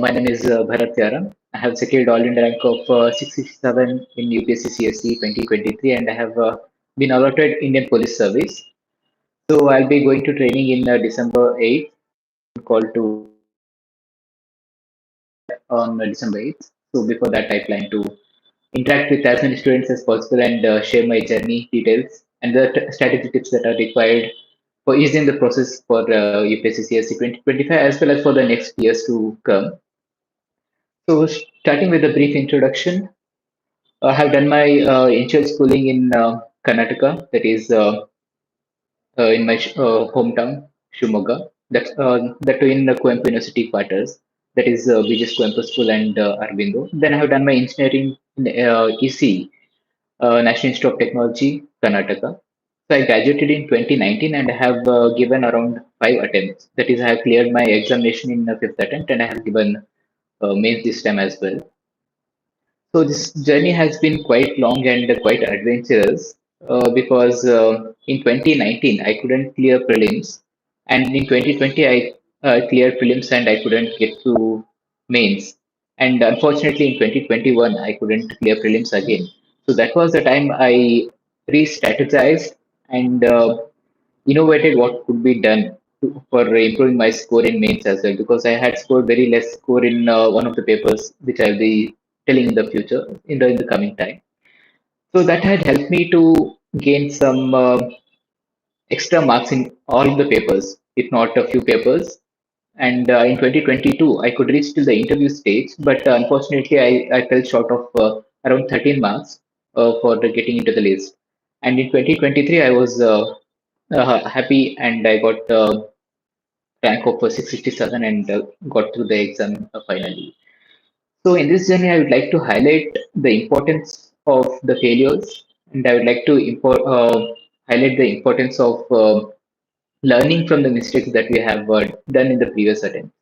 My name is Bharath Yaram. I have secured all India rank of 667 in UPSC CSC 2023 and I have been allotted Indian Police Service. So I'll be going to training in December 8th, called to on December 8th. So before that, I plan to interact with as many students as possible and share my journey details and the strategy tips that are required for easing the process for UPSC CSC 2025 as well as for the next years to come. So starting with a brief introduction, I have done my initial schooling in Karnataka, that is in my hometown, Shumoga. That too in the Coimbatore University quarters, that is BGS Coimbatore School and Arvindo. Then I have done my engineering in EC, National Institute of Technology, Karnataka. So I graduated in 2019 and I have given around 5 attempts. That is, I have cleared my examination in the fifth attempt and I have given mains this time as well. So this journey has been quite long and quite adventurous because in 2019 I couldn't clear prelims, and in 2020 I cleared prelims and I couldn't get to mains. And unfortunately, in 2021 I couldn't clear prelims again. So that was the time I re-strategized and innovated what could be done for improving my score in mains as well because I had scored very less score in one of the papers which I'll be telling in the future in the coming time. So that had helped me to gain some extra marks in all the papers, if not a few papers. And in 2022, I could reach till the interview stage, but unfortunately, I fell short of around 13 marks for getting into the list. And in 2023, I was happy and I got rank of 667 and got through the exam finally. So in this journey, I would like to highlight the importance of the failures, and I would like to highlight the importance of learning from the mistakes that we have done in the previous attempt.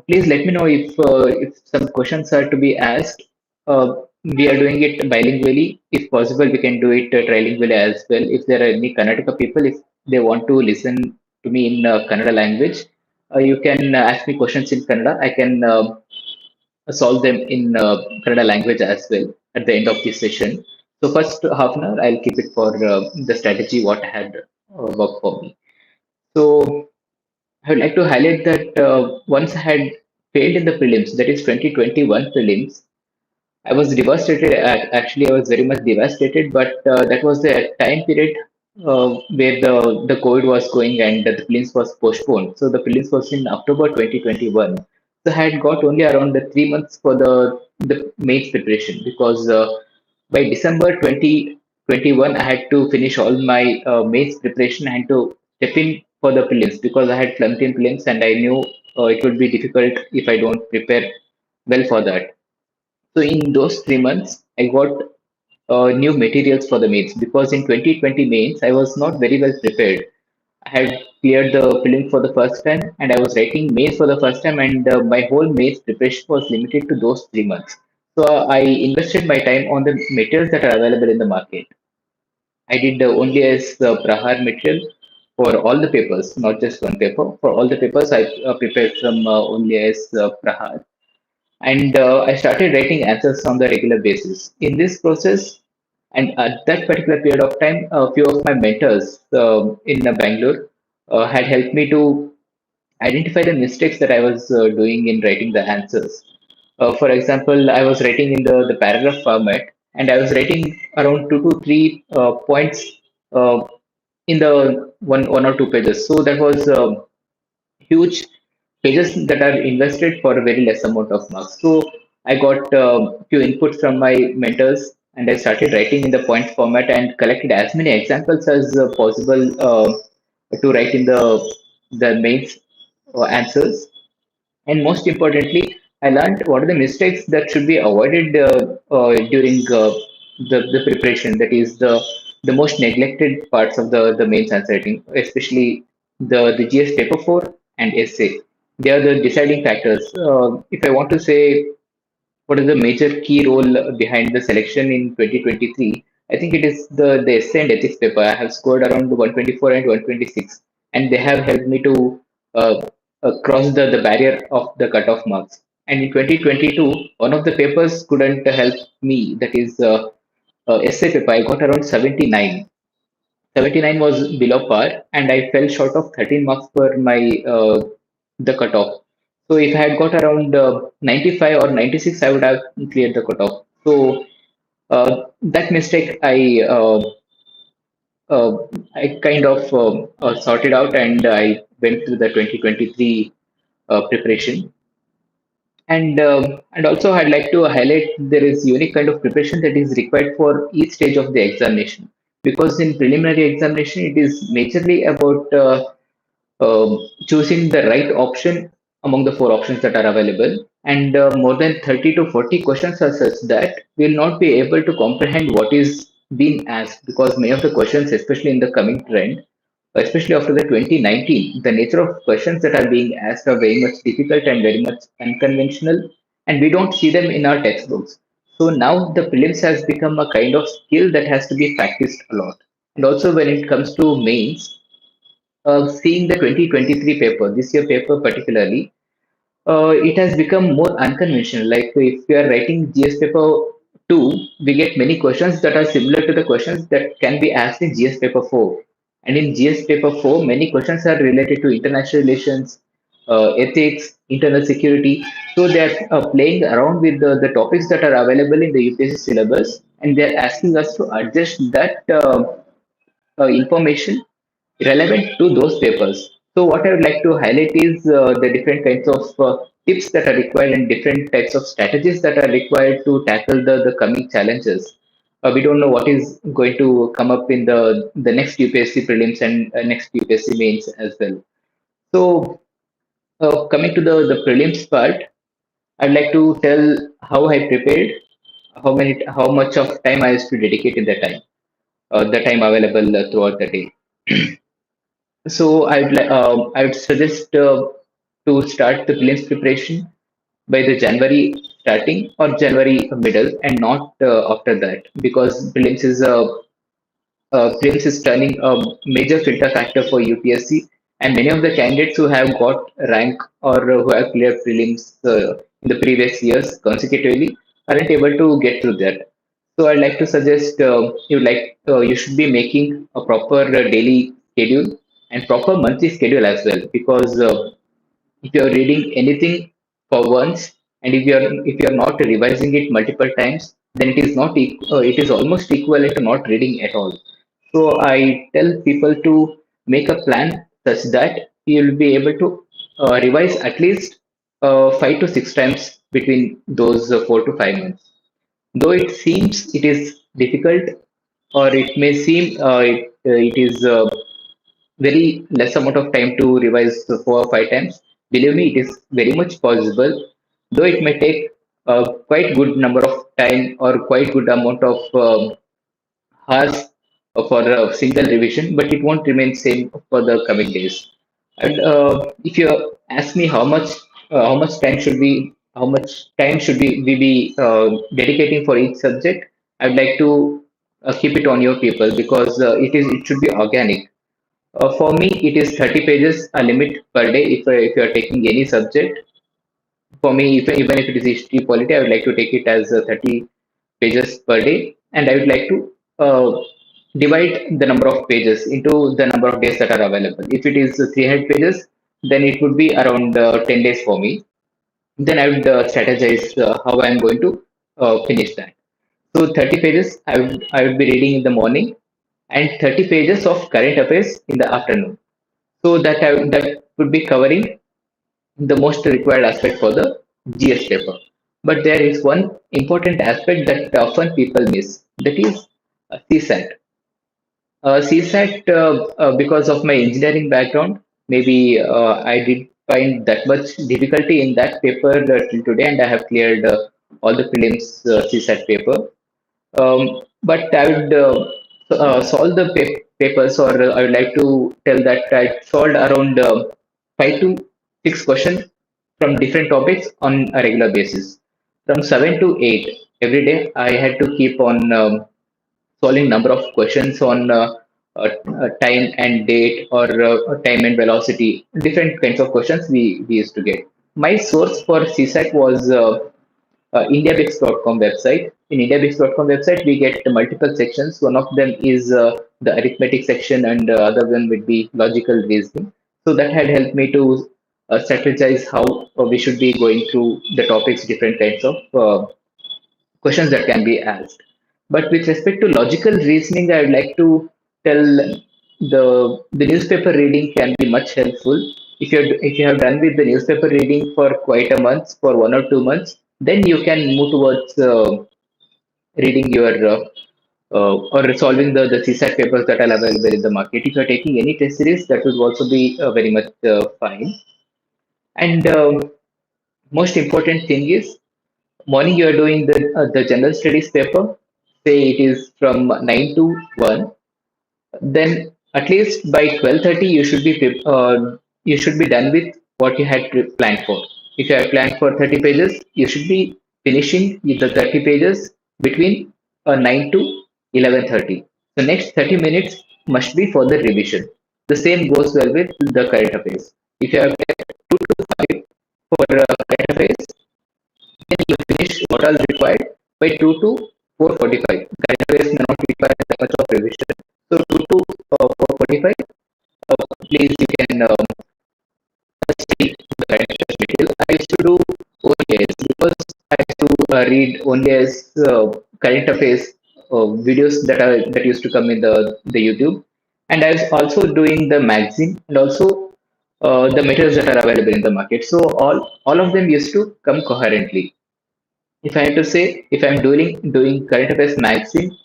Please let me know if some questions are to be asked. We are doing it bilingually. If possible, we can do it trilingually as well. If there are any Karnataka people, if they want to listen to me in Kannada language, you can ask me questions in Kannada. I can solve them in Kannada language as well at the end of this session. So first half an hour, I'll keep it for the strategy what had worked for me. So I would like to highlight that once I had failed in the prelims, that is 2021 prelims, I was devastated. Actually, I was very much devastated, but that was the time period where the COVID was going and the prelims was postponed. So the prelims was in October 2021. So I had got only around the 3 months for the mains preparation because by December 2021, I had to finish all my mains preparation and to step in for the prelims because I had flunked in prelims and I knew it would be difficult if I don't prepare well for that. So in those 3 months, I got new materials for the mains because in 2020 mains, I was not very well prepared. I had cleared the film for the first time and I was writing mains for the first time and my whole mains preparation was limited to those 3 months. So I invested my time on the materials that are available in the market. I did only as Prahar material for all the papers, not just one paper. For all the papers, I prepared from only as Prahar and I started writing answers on the regular basis. In this process, and at that particular period of time, a few of my mentors in Bangalore had helped me to identify the mistakes that I was doing in writing the answers. For example, I was writing in the paragraph format, and I was writing around 2 to 3 points uh, in the one or two pages. So that was huge pages that are invested for a very less amount of marks. So I got few inputs from my mentors and I started writing in the point format and collected as many examples as possible to write in the mains answers. And most importantly, I learned what are the mistakes that should be avoided during the preparation. That is the most neglected parts of the mains answer writing, especially the GS paper 4 and essay. They are the deciding factors. If I want to say what is the major key role behind the selection in 2023, I think it is the essay and ethics paper. I have scored around 124 and 126, and they have helped me to crossed the barrier of the cutoff marks. And in 2022, one of the papers couldn't help me. That is essay paper. I got around 79. 79 was below par, and I fell short of 13 marks for my the cutoff. So if I had got around 95 or 96, I would have cleared the cutoff. So that mistake uh, I kind of sorted out, and I went through the 2023 preparation. And also I'd like to highlight there is unique kind of preparation that is required for each stage of the examination, because in preliminary examination it is majorly about choosing the right option among the four options that are available, and more than 30 to 40 questions are such that we'll not be able to comprehend what is being asked, because many of the questions, especially in the coming trend, especially after the 2019, the nature of questions that are being asked are very much difficult and very much unconventional, and we don't see them in our textbooks. So now the prelims has become a kind of skill that has to be practiced a lot. And also when it comes to mains, seeing the 2023 paper, this year paper particularly, it has become more unconventional. Like if we are writing GS paper 2, we get many questions that are similar to the questions that can be asked in GS paper 4. And in GS paper 4, many questions are related to international relations, ethics, internal security. So they are playing around with the topics that are available in the UPSC syllabus, and they are asking us to adjust that information relevant to those papers. So what I would like to highlight is the different kinds of tips that are required and different types of strategies that are required to tackle the coming challenges. We don't know what is going to come up in the next UPSC prelims and next UPSC mains as well. So coming to the prelims part, I'd like to tell how I prepared, how much of time I used to dedicate in the time available throughout the day. So I would suggest to start the prelims preparation by the January starting or January middle, and not after that, because prelims is turning a major filter factor for UPSC, and many of the candidates who have got rank or who have cleared prelims in the previous years consecutively aren't able to get through that. So I'd like to suggest you should be making a proper daily schedule and proper monthly schedule as well, because if you're reading anything for once, and if you're not revising it multiple times, then it is almost equivalent to not reading at all. So I tell people to make a plan such that you'll be able to revise at least 5 to 6 times between those 4 to 5 months. Though it seems it is difficult, or it may seem it is very less amount of time to revise 4 or 5 times. Believe me, it is very much possible, though it may take a quite good number of time or quite good amount of hours for a single revision, but it won't remain same for the coming days. And if you ask me how much time should we be dedicating for each subject, I'd like to keep it on your people, because it should be organic. For me, it is 30 pages a limit per day if you are taking any subject. For me, even if it is history, polity, I would like to take it as 30 pages per day, and I would like to divide the number of pages into the number of days that are available. If it is 300 pages, then it would be around 10 days for me. Then I would strategize how I am going to finish that. So 30 pages I would be reading in the morning, and 30 pages of current affairs in the afternoon. So that would be covering the most required aspect for the GS paper. But there is one important aspect that often people miss, that is CSAT. CSAT, because of my engineering background, maybe I did find that much difficulty in that paper till today, and I have cleared all the prelims CSAT paper. But I would solve the papers, or I would like to tell that I solved around 5 to 6 questions from different topics on a regular basis. From 7 to 8 every day, I had to keep on solving number of questions on time and date, or time and velocity, different kinds of questions we used to get. My source for CSAT was indiabix.com website. In indiabix.com website, we get multiple sections. One of them is the arithmetic section, and other one would be logical reasoning. So that had helped me to strategize how we should be going through the topics, different kinds of questions that can be asked. But with respect to logical reasoning, I would like to tell the newspaper reading can be much helpful. If you have done with the newspaper reading for quite a month, for 1 or 2 months, then you can move towards reading your or solving the CSAT papers that are available in the market. If you are taking any test series, that would also be very much fine. And most important thing is, morning you are doing the general studies paper. Say it is from 9 to 1, then at least by 12:30 you should be done with what you had planned for. If you had planned for 30 pages, you should be finishing with the 30 pages between 9 to 11:30. The next 30 minutes must be for the revision. The same goes well with the current affairs. If you have 2 to 5 for current affairs, then you finish what all required by 2 to 4:45. Current affairs may not require that much of revision. So 2 to 4:45, please you can study the current affairs material. I used to do only as, because I used to read only as current affairs videos that used to come in the YouTube, and I was also doing the magazine and also the materials that are available in the market. So all of them used to come coherently. If I have to say, if I'm doing current affairs magazine,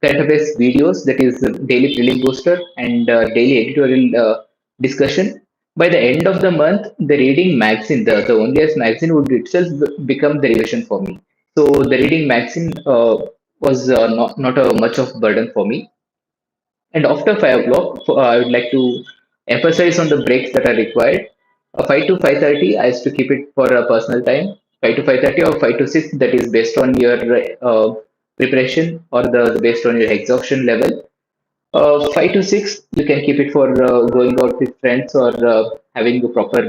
current affairs videos, that is daily prelim booster and daily editorial discussion, by the end of the month, the reading magazine, the only as magazine would itself become the revision for me. So the reading magazine was not a much of burden for me. And after 5 o'clock, I would like to emphasize on the breaks that are required. 5 to 5:30, I used to keep it for a personal time. 5 to 5:30 or 5 to 6, that is based on your preparation or the based on your exhaustion level. 5 to 6, you can keep it for going out with friends or having a proper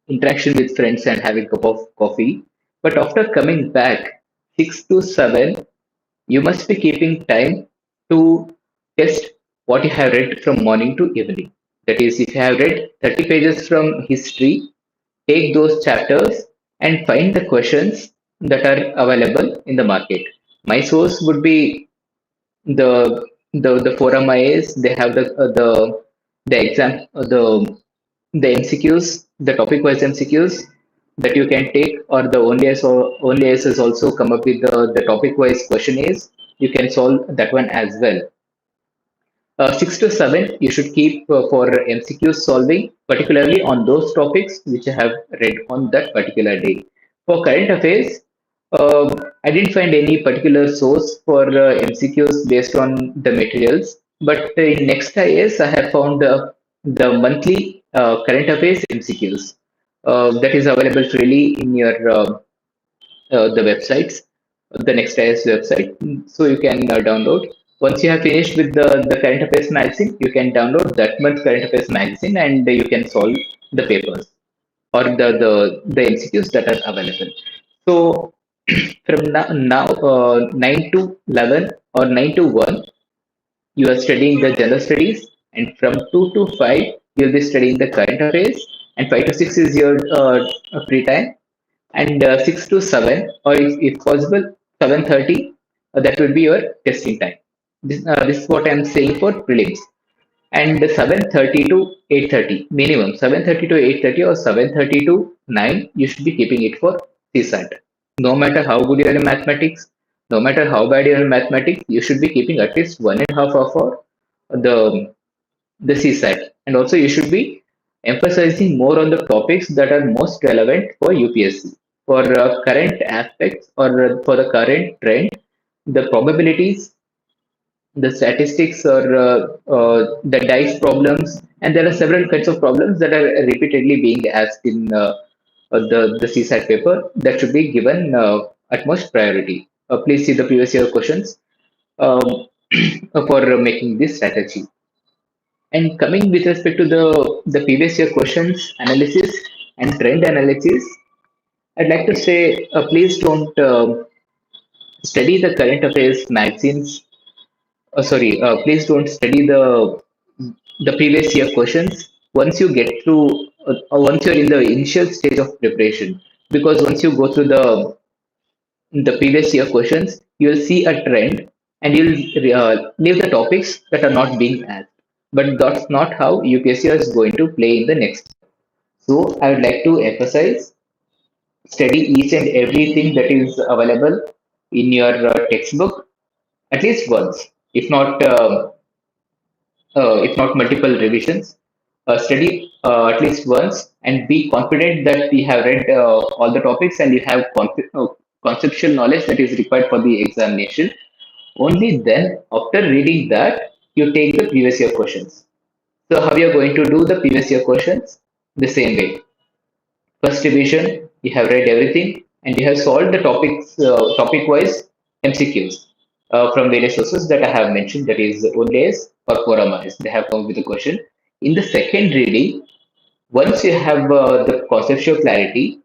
interaction with friends and having a cup of coffee. But after coming back, 6 to 7, you must be keeping time to test what you have read from morning to evening. That is, if you have read 30 pages from history, take those chapters and find the questions that are available in the market. My source would be the forum IAs. They have the exam the MCQs, the topic wise MCQs that you can take, or the only as has also come up with the topic wise questionnaires. You can solve that one as well. 6 to 7, you should keep for MCQ solving, particularly on those topics which I have read on that particular day. For current affairs, I didn't find any particular source for MCQs based on the materials, but in Next IS, I have found the monthly current affairs MCQs that is available freely in your the websites, the Next IS website. So you can download. Once you have finished with the current affairs magazine, you can download that month current affairs magazine and you can solve the papers or the MCQs that are available. So from now 9 to 11 or 9 to 1, you are studying the general studies, and from 2 to 5, you'll be studying the current affairs, and 5 to 6 is your free time, and 6 to 7, or if possible 7:30, that will be your testing time. This is what I'm saying for prelims. And 7:30 to 8:30 minimum, 7:30 to 8:30 or 7:30 to 9, you should be keeping it for CSAT. No matter how good you are in mathematics, no matter how bad you are in mathematics, you should be keeping at least 1.5 hour the the CSAT. And also you should be emphasizing more on the topics that are most relevant for UPSC. For current aspects or for the current trend, the probabilities, the statistics, or the dice problems, and there are several kinds of problems that are repeatedly being asked in the CSAT paper that should be given utmost priority. Please see the previous year questions. Um, for making this strategy. And coming with respect to the previous year questions analysis and trend analysis, I'd like to say please don't study the current affairs magazines. Please don't study the previous year questions once you get through once you're in the initial stage of preparation. Because once you go through the previous year questions, you'll see a trend and you'll leave the topics that are not being asked. But that's not how UPSC is going to play in the next. So I would like to emphasize study each and everything that is available in your textbook at least once, if not multiple revisions. Study at least once and be confident that you have read all the topics and you have conceptual knowledge that is required for the examination. Only then, after reading that, you take the previous year questions. So, how you are going to do the previous year questions? The same way. First revision, you have read everything and you have solved the topics, topic-wise MCQs from various sources that I have mentioned, that is ODAs or Forum. They have come with the question. In the second reading, once you have the conceptual clarity,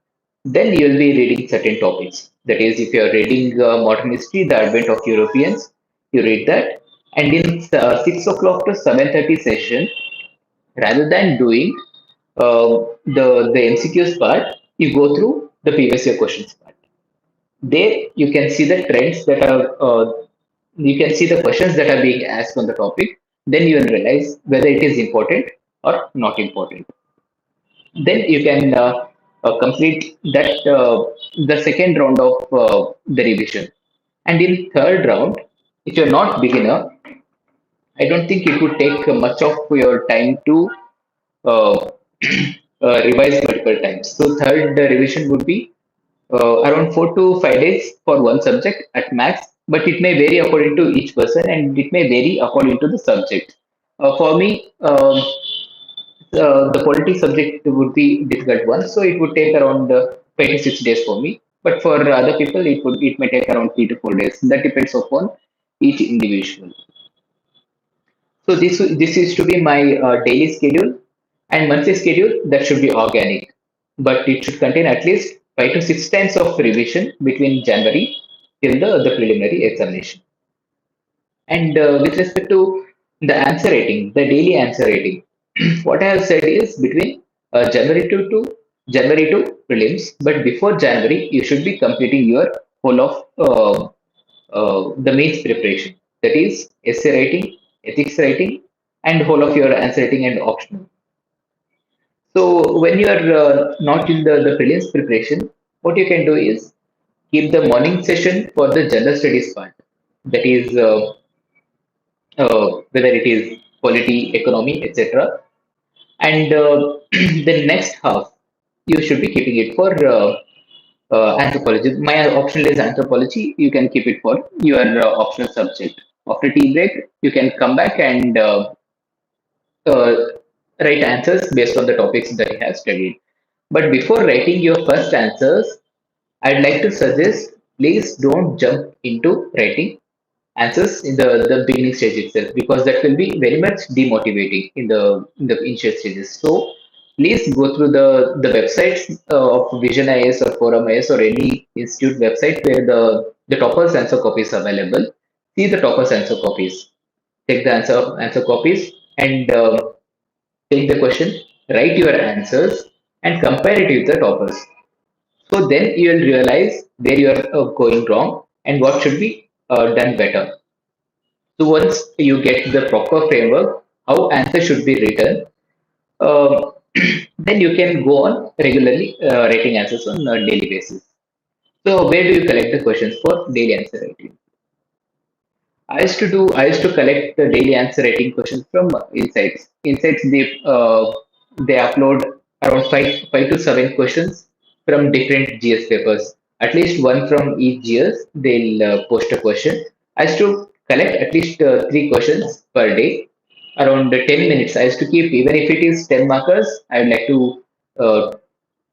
then you will be reading certain topics. That is, if you are reading modern history, the advent of Europeans, you read that. And in 6 o'clock to 7:30 session, rather than doing the MCQs part, you go through the previous year questions part. There you can see the trends that are you can see the questions that are being asked on the topic. Then you will realize whether it is important or not important. Then you can complete that the second round of the revision. And in third round, if you're not beginner, I don't think it would take much of your time to uh, revise multiple times. So third revision would be around 4 to 5 days for one subject at max, but it may vary according to each person and it may vary according to the subject. For me, the polity subject would be difficult one, so it would take around 5 to 6 days for me. But for other people, it may take around 3 to 4 days. That depends upon each individual. So this is to be my daily schedule and monthly schedule that should be organic, but it should contain at least 5 to 6 times of revision between January till the preliminary examination. And with respect to the answer rating, the daily answer rating, what I have said is between January to prelims, but before January, you should be completing your whole of the mains preparation. That is essay writing, ethics writing, and whole of your answer writing and optional. So when you are not in the prelims preparation, what you can do is keep the morning session for the general studies part. That is whether it is polity, economy, etc. And the next half you should be keeping it for anthropology. My optional is anthropology. You can keep it for your optional subject. After tea break, you can come back and uh, write answers based on the topics that you have studied. But before writing your first answers, I'd like to suggest please don't jump into writing answers in the beginning stage itself, because that will be very much demotivating in the initial stages. So please go through the websites of Vision IS or Forum IS or any institute website where the toppers answer copies are available. See the toppers answer copies. Take the answer copies and take the question, write your answers, and compare it with the toppers. So then you will realize where you are going wrong and what should be done better. So once you get the proper framework, how answer should be written, uh, then you can go on regularly writing answers on a daily basis. So where do you collect the questions for daily answer writing? I used to collect the daily answer writing questions from Insights. Insights they upload around five to seven questions from different GS papers. At least one from each GS. They'll post a question. I used to collect at least three questions per day, around 10 minutes. I used to keep, even if it is 10 markers. I'd like to uh,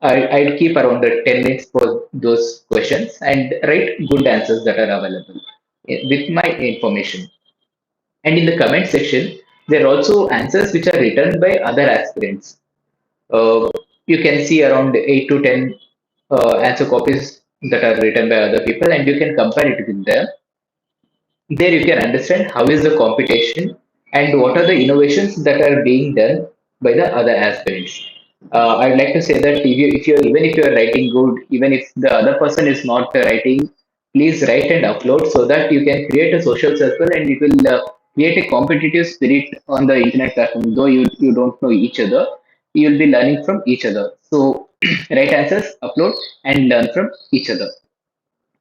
I'd keep around the 10 minutes for those questions and write good answers that are available with my information. And in the comment section, there are also answers which are written by other aspirants. Uh, you can see around 8 to 10 answer copies that are written by other people, and you can compare it with them. There you can understand how is the competition and what are the innovations that are being done by the other aspirants. I'd like to say that even if you are writing good, even if the other person is not writing, please write and upload so that you can create a social circle, and it will create a competitive spirit on the internet platform. Though you don't know each other, you will be learning from each other. So write answers, upload, and learn from each other.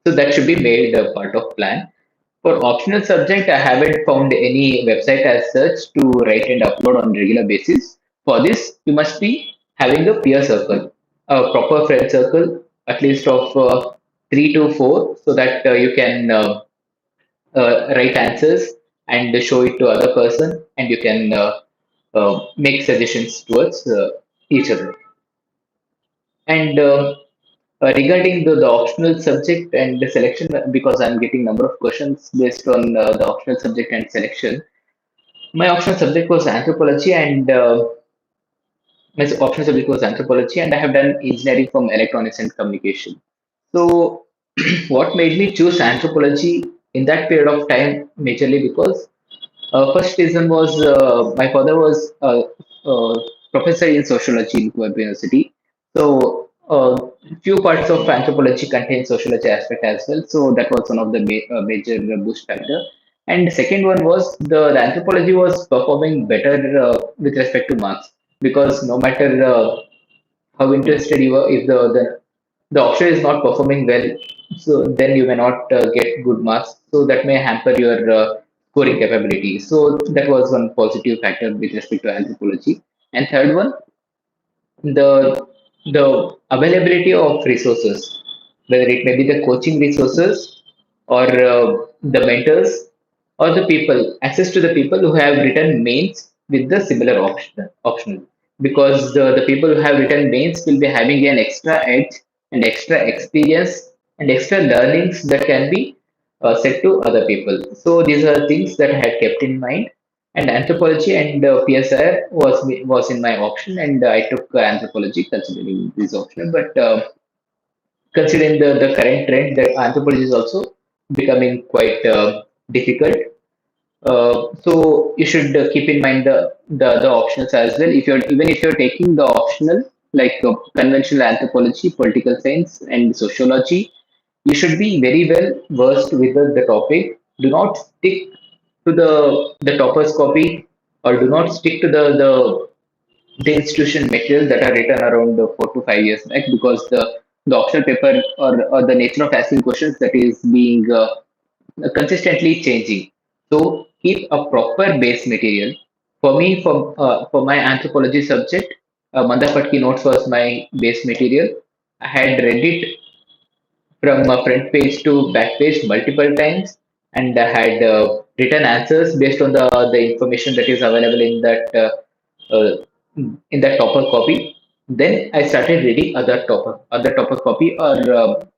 So that should be made a part of plan. For optional subject, I haven't found any website as such to write and upload on regular basis. For this, you must be having a peer circle, a proper friend circle, at least of 3 to 4, so that you can write answers and show it to other person, and you can make suggestions towards each other. And regarding the optional subject and the selection, because I'm getting number of questions based on the optional subject and selection. My optional subject was anthropology, and my optional subject was anthropology, and I have done engineering from electronics and communication. So, what made me choose anthropology in that period of time, majorly because first reason was my father was a professor in sociology in University. So few parts of anthropology contain sociology aspect as well. So that was one of the major boost factor. And second one was the anthropology was performing better with respect to marks, because no matter how interested you are, if the option is not performing well, so then you may not get good marks. So that may hamper your scoring capability. So that was one positive factor with respect to anthropology. And third one, the the availability of resources, whether it may be the coaching resources or the mentors or the people, access to the people who have written mains with the similar optional. Because the people who have written mains will be having an extra edge and extra experience and extra learnings that can be said to other people. So these are things that I had kept in mind, and anthropology and PSR was in my option, and I took anthropology considering this option. But considering the current trend that anthropology is also becoming quite difficult, so you should keep in mind the options as well. If you're even if you're taking the optional like conventional anthropology, political science, and sociology, you should be very well versed with the topic. Do not stick to the topper's copy, or do not stick to the institution material that are written around 4 to 5 years back, because the optional paper, or the nature of asking questions, that is being consistently changing. So keep a proper base material. For me, for my anthropology subject, Mandapatki notes was my base material. I had read it from front page to back page multiple times, and I had written answers based on the information that is available uh, in that topper copy. Then I started reading other topper copy, or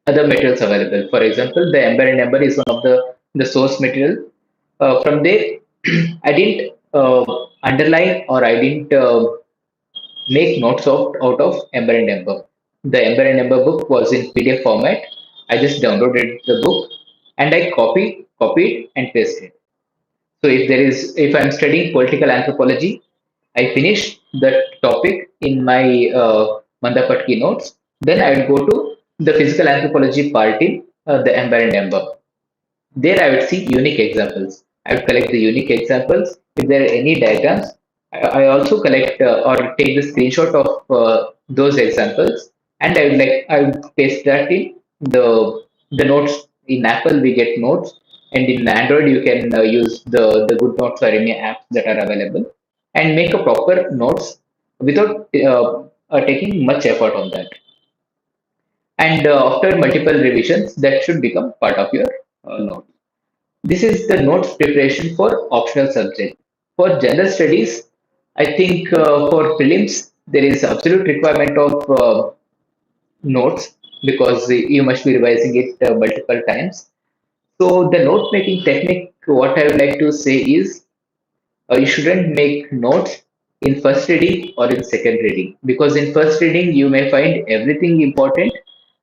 other materials available. For example, the ember and ember is one of the source material. From there, I didn't underline, or I didn't make notes out of ember and ember. The ember and ember book was in PDF format. I just downloaded the book, and I copied and pasted. So if I'm studying political anthropology, I finish that topic in my Mandapatki notes. Then I would go to the physical anthropology part in the Ember and Ember. There I would see unique examples. I would collect the unique examples. If there are any diagrams, I also collect or take the screenshot of those examples, and I would paste that in the notes. In Apple we get notes, and in Android you can use the Good Notes or any apps that are available, and make a proper notes without taking much effort on that. And after multiple revisions, that should become part of your note. This is the notes preparation for optional subject. For general studies, I think for prelims, there is absolute requirement of notes, because you must be revising it multiple times. So the note making technique what I would like to say is you shouldn't make notes in first reading or in second reading, because in first reading you may find everything important,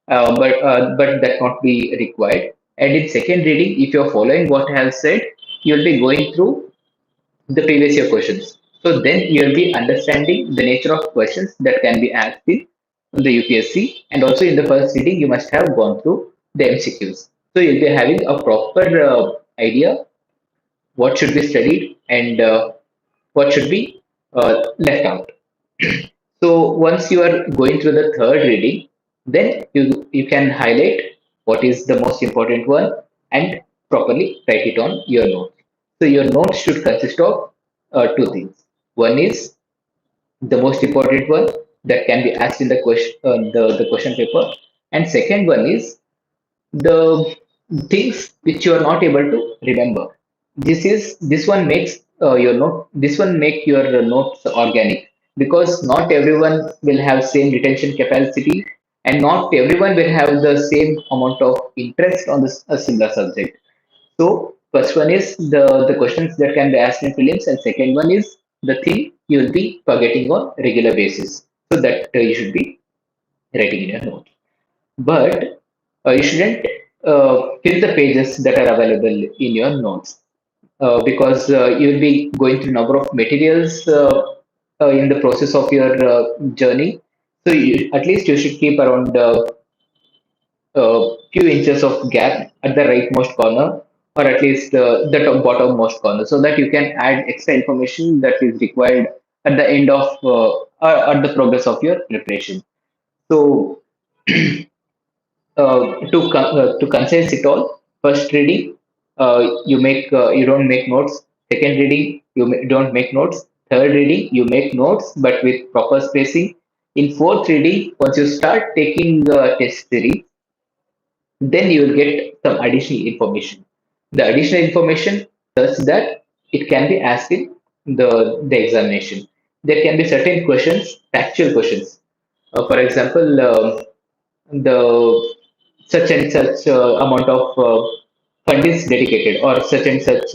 but that not be required. And in second reading, if you're following what I have said, you'll be going through the previous year questions. So then you'll be understanding the nature of questions that can be asked in the UPSC, and also in the first reading you must have gone through the MCQs. So you'll be having a proper idea what should be studied and what should be left out. So once you are going through the third reading, then you can highlight what is the most important one and properly write it on your notes. So your notes should consist of two things. One is the most important one that can be asked in the question the question paper, and second one is the things which you are not able to remember. This one makes your note this one make your notes organic, because not everyone will have same retention capacity, and not everyone will have the same amount of interest on this a similar subject. So first one is the questions that can be asked in prelims, and second one is the thing you will be forgetting on regular basis, so that you should be writing in your notes. But you shouldn't fill the pages that are available in your notes, because you'll be going through number of materials in the process of your journey. So at least you should keep around few inches of gap at the rightmost corner, or at least the bottommost corner, so that you can add extra information that is required at the end of at the progress of your preparation. So to concise it all, first reading you don't make notes. Second reading don't make notes. Third reading you make notes but with proper spacing. In fourth reading, once you start taking the test series, then you will get some additional information. The additional information such that it can be asked in the examination. There can be certain questions, factual questions. For example, the such and such amount of fund is dedicated, or such and such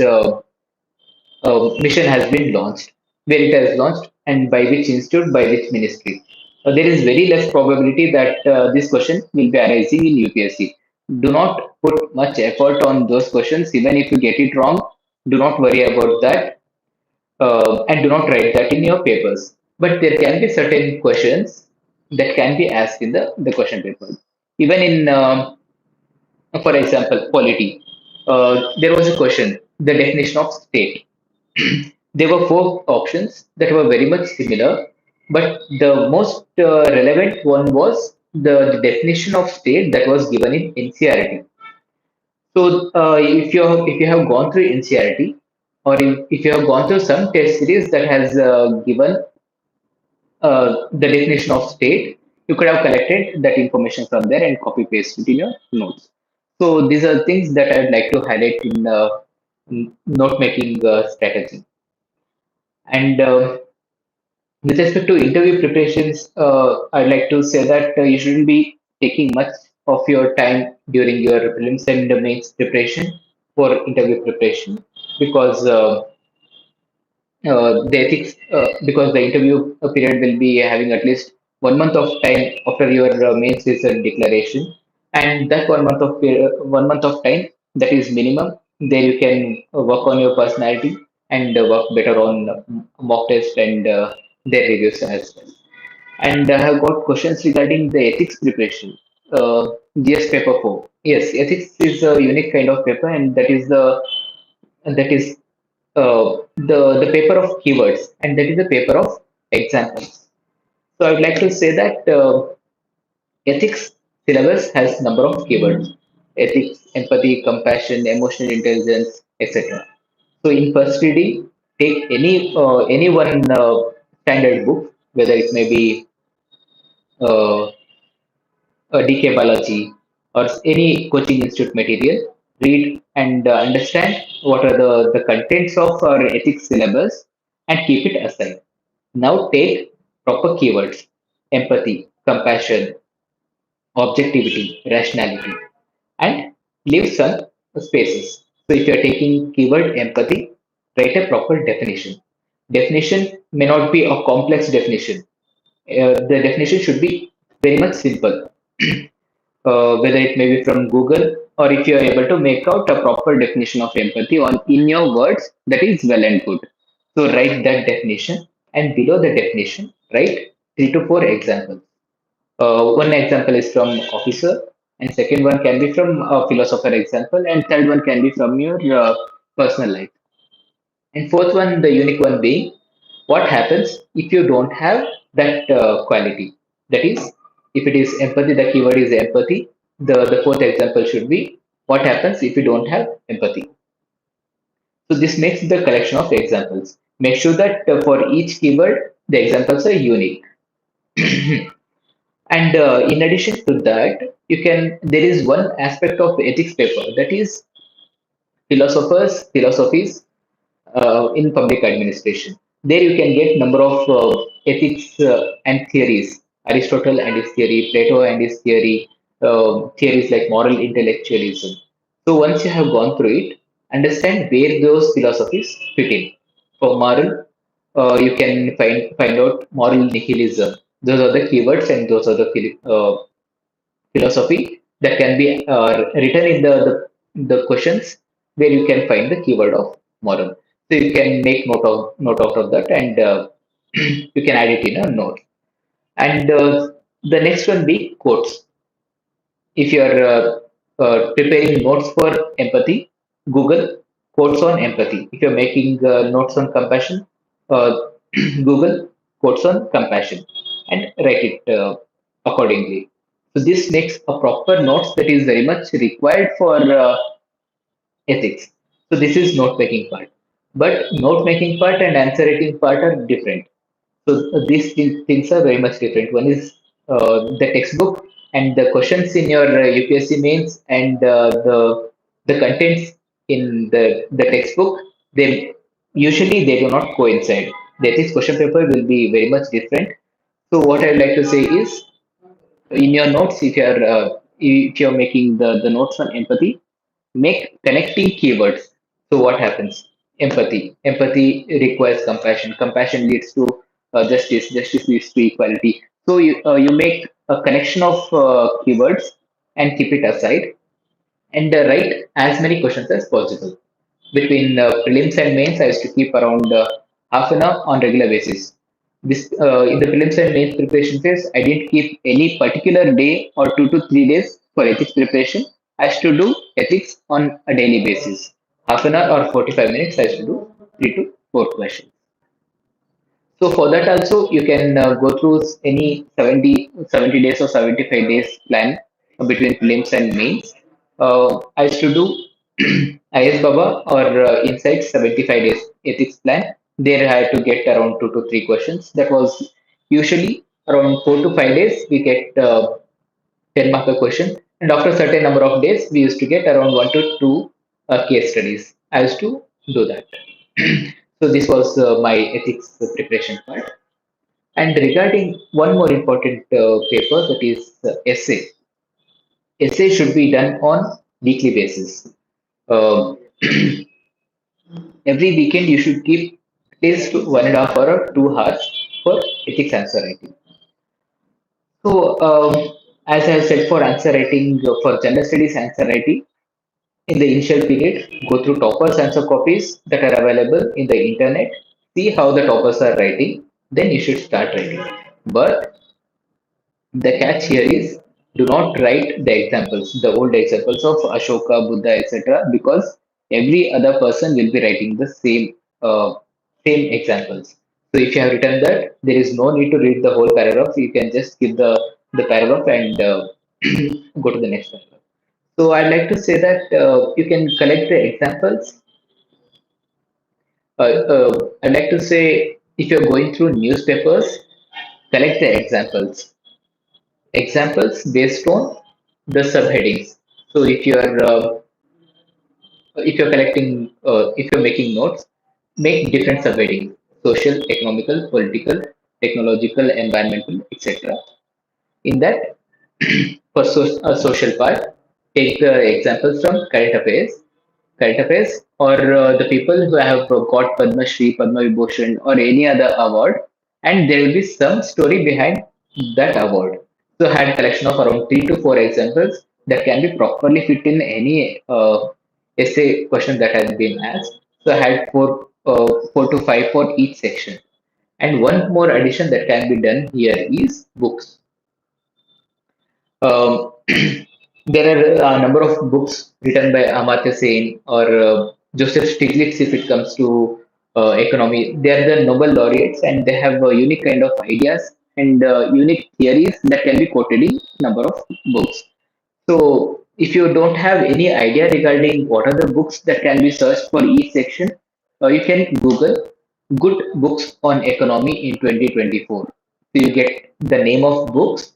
mission has been launched, where it has launched, and by which institute, by which ministry. There is very less probability that this question will be arising in UPSC. Do not put much effort on those questions. Even if you get it wrong, do not worry about that, and do not write that in your papers. But there can be certain questions that can be asked in the question paper. Even in, for example, polity, there was a question, the definition of state. There were four options that were very much similar, but the most relevant one was the definition of state that was given in NCERT. So, if you have gone through NCERT, or if you have gone through some test series that has given the definition of state, you could have collected that information from there and copy paste it in your notes. So these are things that I'd like to highlight in note making strategy. And with respect to interview preparations, I'd like to say that you shouldn't be taking much of your time during your prelims and mains preparation for interview preparation, because the ethics because the interview period will be having at least 1 month of time after your mains result declaration, and that 1 month of time, that is minimum. There you can work on your personality and work better on mock test and their reviews as well. And I have got questions regarding the ethics preparation. GS paper 4. Yes, ethics is a unique kind of paper, and that is the paper of keywords, and that is the paper of examples. So I would like to say that ethics syllabus has number of keywords: ethics, empathy, compassion, emotional intelligence, etc. So in first reading, take any one standard book, whether it may be uh, DK Balaji or any coaching institute material, read and understand what are the contents of our ethics syllabus and keep it aside. Now take proper keywords: empathy, compassion, objectivity, rationality, and leave some spaces. So if you are taking keyword empathy, write a proper definition. Definition may not be a complex definition. The definition should be very much simple, whether it may be from Google or if you are able to make out a proper definition of empathy on in your words, that is well and good. So write that definition, and below the definition, write 3 to 4 examples. One example is from officer, and second one can be from a philosopher example, and third one can be from your personal life. And fourth one, the unique one being, what happens if you don't have that quality? That is, if it is empathy, the keyword is empathy. The fourth example should be, what happens if you don't have empathy? So this makes the collection of examples. Make sure that for each keyword, the examples are unique. And in addition to that, there is one aspect of ethics paper, that is philosophies in public administration. There you can get number of ethics and theories, Aristotle and his theory, Plato and his theory, theories like moral intellectualism. So once you have gone through it, understand where those philosophies fit in. For moral, you can find out moral nihilism. Those are the keywords, and those are the philosophy that can be written in the questions, where you can find the keyword of moral. So you can make note out of that, and you can add it in a note. And the next one be quotes. If you are preparing notes for empathy, Google quotes on empathy. If you're making notes on compassion, uh, Google quotes on compassion, and write it accordingly. So this makes a proper notes that is very much required for ethics. So this is note making part, but note making part and answer writing part are different. So things are very much different. One is the textbook and the questions in your UPSC mains, and the contents in the textbook. They usually they do not coincide. That is, question paper will be very much different. So what I would like to say is, in your notes, if you're making the notes on empathy, make connecting keywords. So what happens? Empathy requires compassion. Compassion leads to justice. Justice leads to equality. So you make a connection of keywords and keep it aside, and write as many questions as possible. Between prelims and mains, I used to keep around half an hour on regular basis. This in the prelims and mains preparation phase, I didn't keep any particular day or 2 to 3 days for ethics preparation. I used to do ethics on a daily basis. Half an hour or 45 minutes, I used to do 3 to 4 questions. So for that also, you can go through any 70 days or 75 days plan between prelims and mains. I used to do IS Baba or Insight 75 days ethics plan. There I had to get around 2 to 3 questions. That was usually around 4 to 5 days. We get 10 marker question, and after a certain number of days, we used to get around 1 to 2 case studies. I used to do that. So this was my ethics preparation part. And regarding one more important paper, that is essay. Essay should be done on weekly basis. Um, every weekend you should keep at least 1.5 hour or 2 hours for ethics answer writing. So as I said, for answer writing, for general studies answer writing, in the initial period, go through toppers answer copies that are available in the internet, see how the toppers are writing, then you should start writing. But the catch here is, do not write the examples, the old examples of Ashoka, Buddha, etc., because every other person will be writing the same examples. So if you have written that, there is no need to read the whole paragraph. You can just give the paragraph and go to the next paragraph. So I'd like to say that you can collect the examples. I'd like to say, if you're going through newspapers, collect the examples based on the subheadings. So if you're making notes, make different subheadings: social, economical, political, technological, environmental, etc. In that, for social part, take the examples from current affairs. current affairs, or the people who have got Padma Shri, Padma Vibhushan, or any other award, and there will be some story behind that award. So I had a collection of around 3 to 4 examples that can be properly fit in any essay question that has been asked. So I had 4 to 5 for each section. And one more addition that can be done here is books. Um, there are a number of books written by Amartya Sen or Joseph Stiglitz if it comes to economy. They are the Nobel laureates and they have a unique kind of ideas and unique theories that can be quoted in number of books. So if you don't have any idea regarding what are the books that can be searched for each section, you can Google good books on economy in 2024. So you get the name of books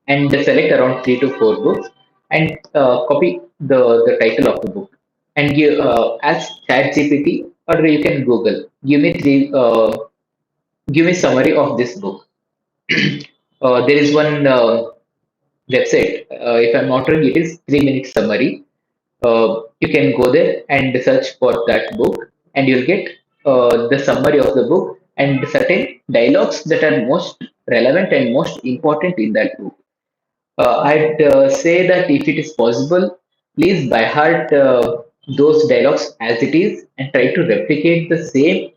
and select around 3 to 4 books and copy the title of the book and give ask ChatGPT or you can Google. Give me summary of this book. There is one website. If I'm not wrong, it is 3 minute summary. You can go there and search for that book, and you'll get the summary of the book and certain dialogues that are most relevant and most important in that book. I'd say that if it is possible, please by heart those dialogues as it is and try to replicate the same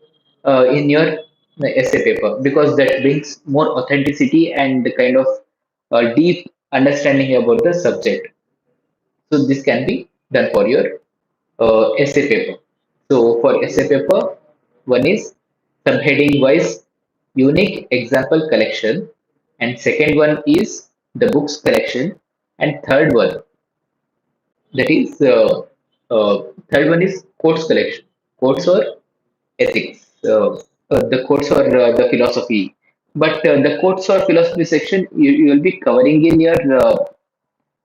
in your essay paper because that brings more authenticity and the kind of deep understanding about the subject. So this can be done for your essay paper. So for essay paper, one is subheading wise unique example collection, and second one is the books collection, and that is third one is quotes collection, quotes or ethics, the quotes or the philosophy. But the quotes or philosophy section you will be covering in your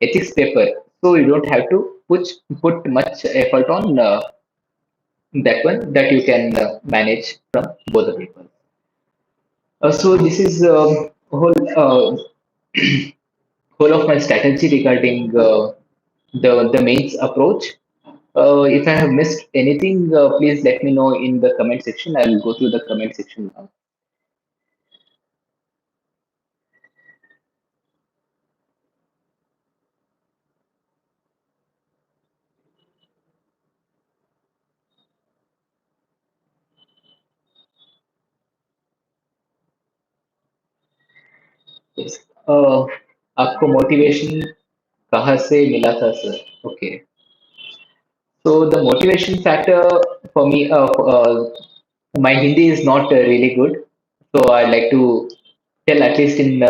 ethics paper, so you don't have to put much effort on that one that you can manage from both the papers. So this is whole of my strategy regarding the mains approach. If I have missed anything, please let me know in the comment section. I will go through the comment section now. Yes. आपको motivation कहाँ से मिला था sir? Okay. So the motivation factor for me, my Hindi is not really good, so I like to tell at least in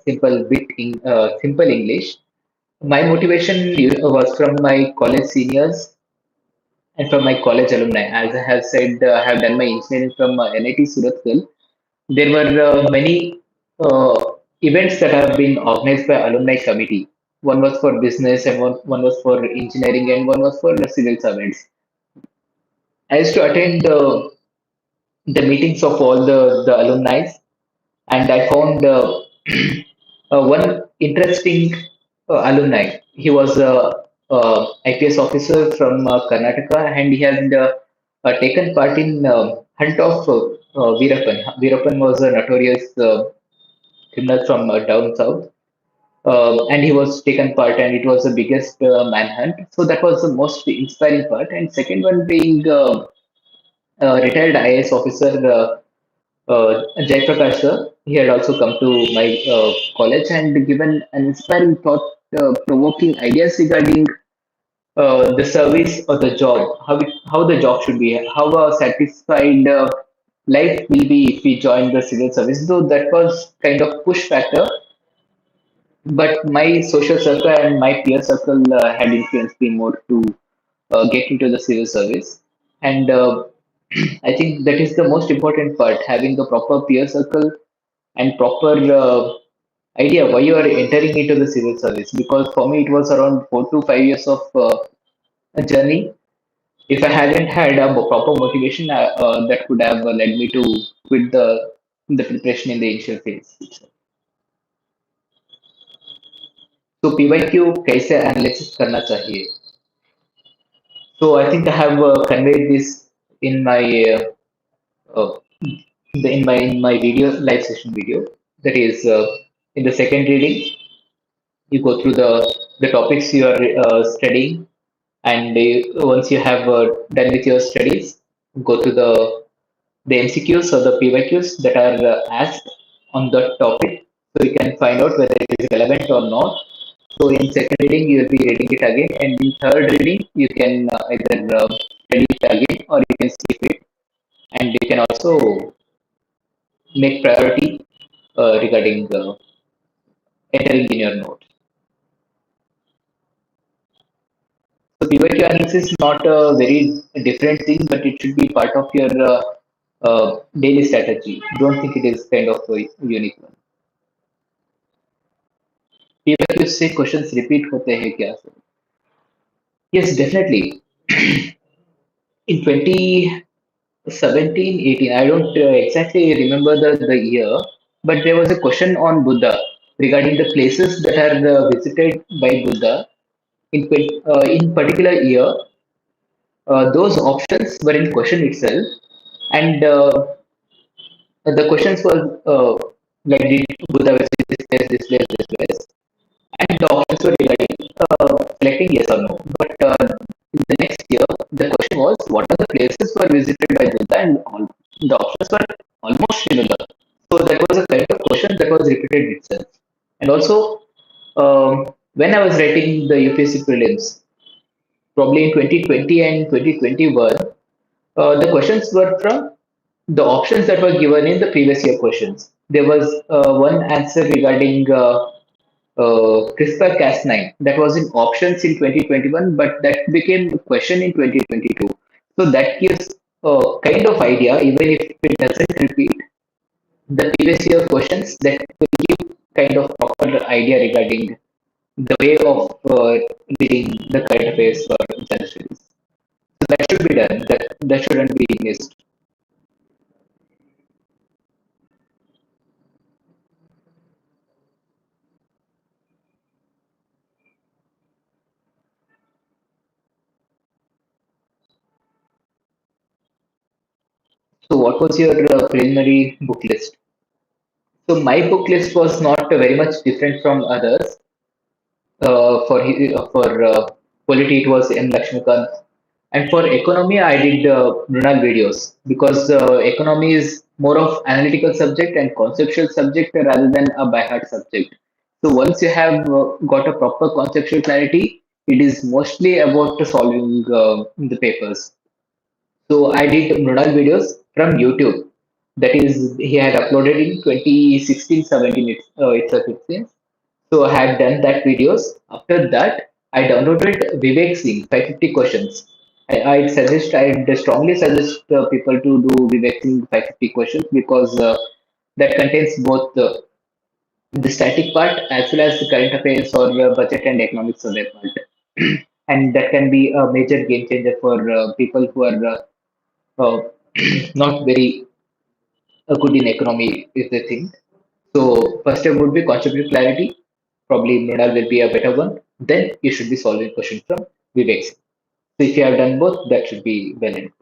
simple English. My motivation was from my college seniors and from my college alumni. As I have said, I have done my engineering from NIT Surathkal. There were many events that have been organized by alumni committee. One was for business, and one was for engineering, and one was for the civil servants. I used to attend the meetings of all the alumni, and I found one interesting alumni. He was a IPS officer from Karnataka, and he had taken part in hunt of Veerappan. Veerappan was a notorious criminal from down south, and he was taken part, and it was the biggest manhunt. So that was the most inspiring part. And second one being retired IAS officer. Jaiprakash sir, he had also come to my college and given an inspiring thought-provoking ideas regarding the service or the job, how the job should be, how a satisfied life will be if we join the civil service. Though that was kind of push factor, but my social circle and my peer circle had influenced me more to get into the civil service. And I think that is the most important part, having a proper peer circle and proper idea why you are entering into the civil service. Because for me, it was around 4 to 5 years of a journey. If I hadn't had a proper motivation, that could have led me to quit the preparation in the initial phase. So PYQ कैसे analysis करना चाहिए? So I think I have conveyed this in my uh, in my video live session video. That is in the second reading, you go through the topics you are studying, and once you have done with your studies, go to the MCQs or the PYQs that are asked on that topic, so you can find out whether it is relevant or not. So in second reading, you will be reading it again, and in third reading, you can either study it again or you can skip it, and you can also make priority regarding entering in your notes. So PYQ analysis is not a very different thing, but it should be part of your daily strategy. Don't think it is kind of a unique one. PYQ से questions repeat होते हैं क्या? Yes, definitely. In 2017, 18, I don't exactly remember the year, but there was a question on Buddha regarding the places that are visited by Buddha in particular year. Those options were in question itself, and the questions was like, did Buddha visit this place, and the options were regarding selecting yes or no. But in the next year, the question was, what are the places were visited by Buddha, and the options were almost similar. So that was a kind of question that was repeated itself. And also, when I was writing the UPSC prelims, probably in 2020 and 2021, the questions were from the options that were given in the previous year questions. There was one answer regarding CRISPR-Cas9 that was in options in 2021, but that became a question in 2022. So that gives a kind of idea, even if it doesn't repeat the previous year questions, that will give kind of proper idea regarding the way of reading the current affairs or general studies. So that should be done. That shouldn't be missed. So what was your preliminary book list? So my book list was not very much different from others. For Polity, it was M. Lakshmikant, and for economy, I did Mrunal videos because economy is more of analytical subject and conceptual subject rather than a by heart subject. So once you have got a proper conceptual clarity, it is mostly about solving the papers. So I did Mrunal videos from YouTube. That is, he had uploaded in 2016-17. It's a 15. So I had done that videos. After that, I downloaded Vivek Singh 550 questions. I strongly suggest people to do Vivek Singh 550 questions because that contains both the static part as well as the current affairs or budget and economics of that part. And that can be a major game changer for people who are not very good in economy, if they think. So first step would be conceptual clarity. Probably Mridal will be a better one. Then you should be solving questions from Vivek. So if you have done both, that should be well and good.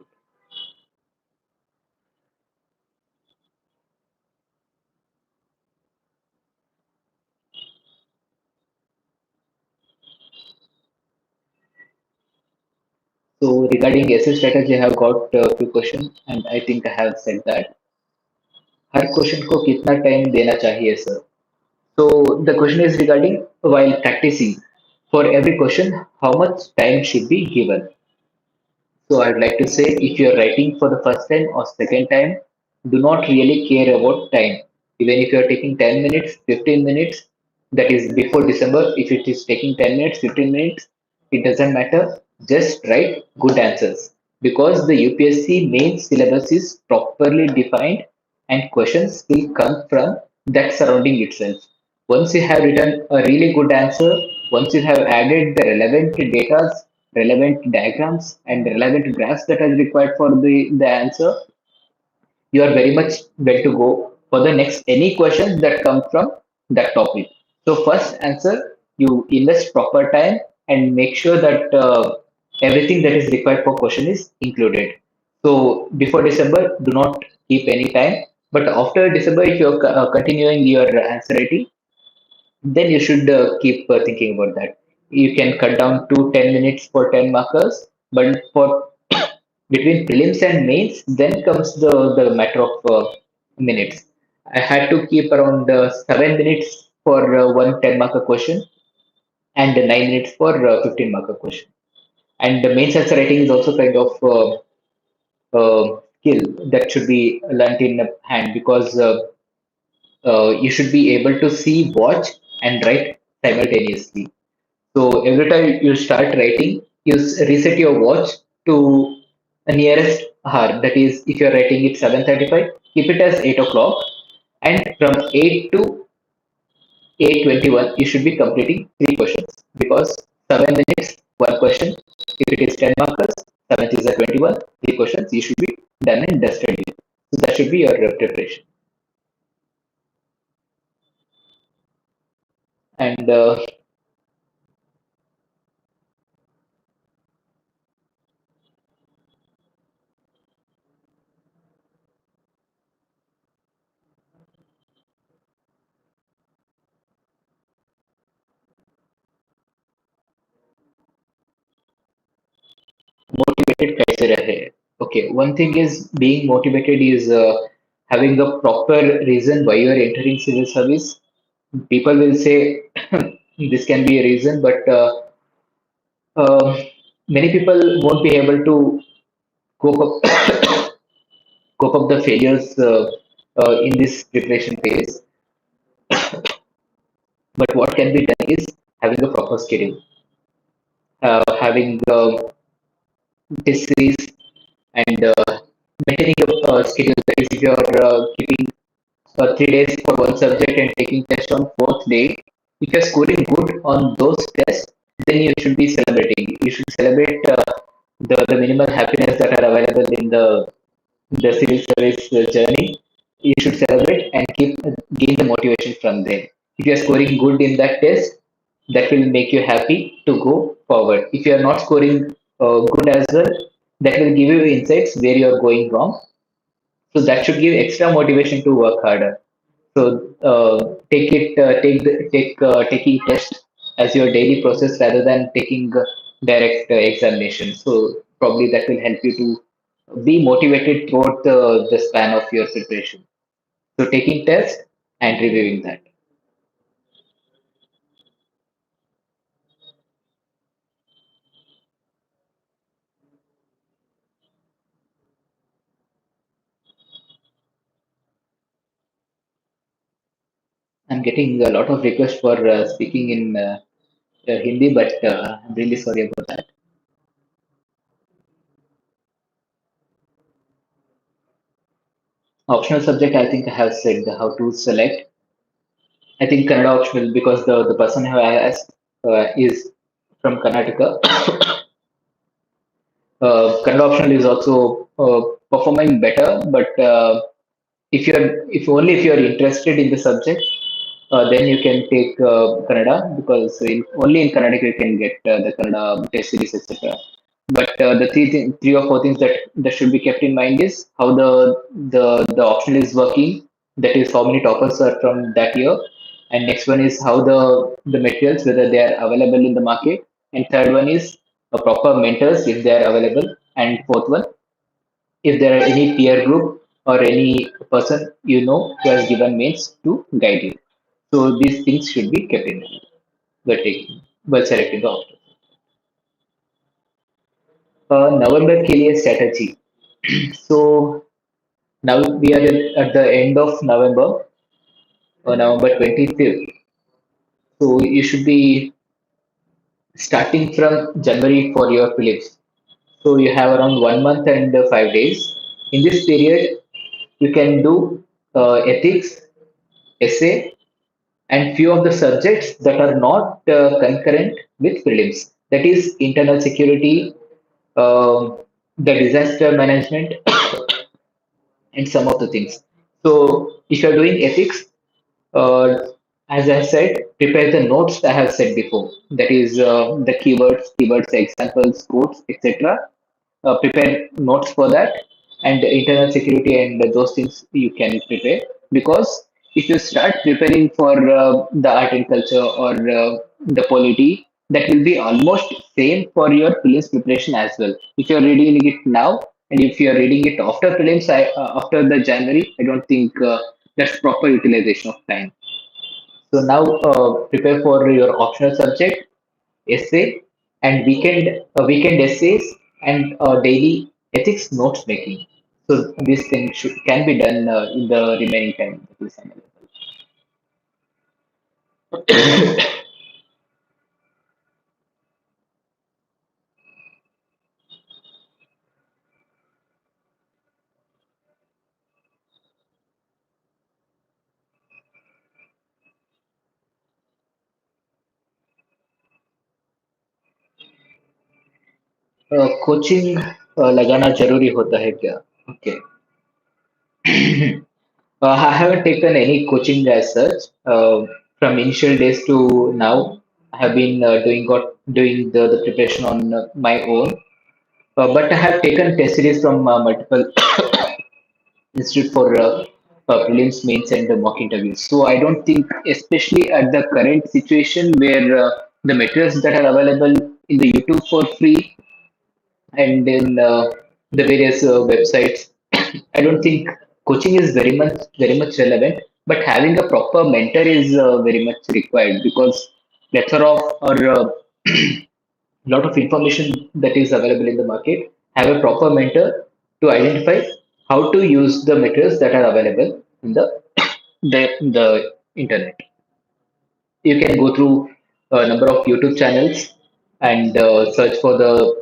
So regarding essay strategy, I have got a few questions, and I think I have said that. Her question को कितना time देना चाहिए sir? So the question is regarding while practicing for every question, how much time should be given? So I'd like to say if you're writing for the first time or second time, do not really care about time. Even if you're taking 10 minutes, 15 minutes, that is before December, if it is taking 10 minutes, 15 minutes, it doesn't matter. Just write good answers because the UPSC main syllabus is properly defined and questions will come from that surrounding itself. Once you have written a really good answer, once you have added the relevant data, relevant diagrams, and relevant graphs that is required for the answer, you are very much well to go for the next any questions that come from that topic. So first answer, you invest proper time and make sure that everything that is required for question is included. So before December, do not keep any time. But after December, if you're continuing your answer writing, then you should keep thinking about that. You can cut down to 10 minutes for 10 markers, but for between prelims and mains, then comes the matter of minutes. I had to keep around 7 minutes for one 10 marker question and 9 minutes for 15 marker question. And the mains answer writing is also kind of skill that should be learnt in hand because you should be able to see, watch, and write simultaneously. So every time you start writing, you reset your watch to the nearest hour. That is, if you're writing it 7:35, keep it as 8 o'clock, and from 8 to 8:21, you should be completing three questions because 7 minutes, one question. If it is 10 markers, 7 is a 21, three questions. You should be done and dusted. So that should be your preparation. And motivated कैसे रहे? Okay, one thing is being motivated is having a proper reason why you are entering civil service. People will say this can be a reason, but uh, many people won't be able to cope up cope up the failures in this preparation phase. But what can be done is having a proper schedule, having test series, and maintaining a schedule. That is, if you are keeping 3 days for one subject and taking test on fourth day, if you're scoring good on those tests, then you should be celebrating. You should celebrate the minimal happiness that are available in the civil service journey. You should celebrate and keep gain the motivation from there. If you are scoring good in that test, that will make you happy to go forward. If you are not scoring good as well, that will give you insights where you are going wrong. So that should give extra motivation to work harder. So taking test as your daily process rather than taking direct examination. So probably that will help you to be motivated throughout the span of your preparation. So taking test and reviewing that. I'm getting a lot of requests for speaking in Hindi, but I'm really sorry about that. Optional subject, I think I have said how to select. I think Kannada optional because the person who I asked is from Karnataka. Kannada optional is also performing better, but if you're interested in the subject, then you can take Kannada because only in Kannada you can get the Kannada test series, etc. But the three or four things that should be kept in mind is how the optional is working. That is how many toppers are from that year, and next one is how the materials whether they are available in the market, and third one is a proper mentors if they are available, and fourth one if there are any peer group or any person you know who has given mains to guide you. So these things should be kept in mind while taking while selecting the option. नवंबर के लिए strategy. So now we are at the end of November, November 25th. So you should be starting from January for your prelims. So you have around 1 month and 5 days. In this period, you can do ethics, essay, and few of the subjects that are not concurrent with prelims. That is internal security, the disaster management, and some of the things. So if you're doing ethics, uh, As I said, prepare the notes I have said before. That is the keywords, examples, quotes, etc. Prepare notes for that, and internal security and those things you can prepare, because if you start preparing for the art and culture or the polity, that will be almost same for your prelims preparation as well. If you're reading it now and if you're reading it after prelims, after the January, I don't think that's proper utilization of time. So now prepare for your optional subject, essay, and weekend essays, and daily ethics notes making. So this thing can be done in the remaining time that is available. Coaching लगाना जरूरी होता है क्या? Okay. I haven't taken any coaching as such. From initial days to now, I have been doing the preparation on my own. But I have taken test series from multiple institute for prelims, mains, and mock interviews. So I don't think, especially at the current situation where the materials that are available in the YouTube for free and in the various websites, I don't think coaching is very much relevant. But having a proper mentor is very much required, because plethora of or lot of information that is available in the market. Have a proper mentor to identify how to use the materials that are available in the internet. You can go through a number of YouTube channels and search for the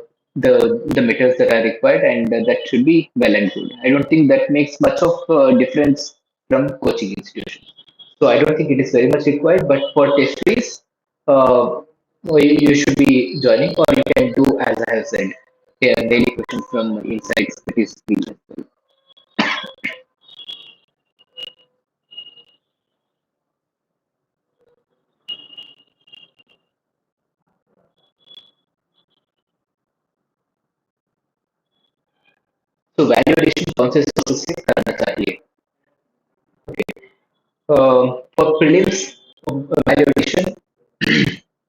materials that are required, and that should be well and good. I don't think that makes much of difference from coaching institutions. So I don't think it is very much required. But for test series, you should be joining, or you can do as I have said, daily questions from insights that is free as well. So value addition कौन से sources से करना चाहिए? For prelims evaluation,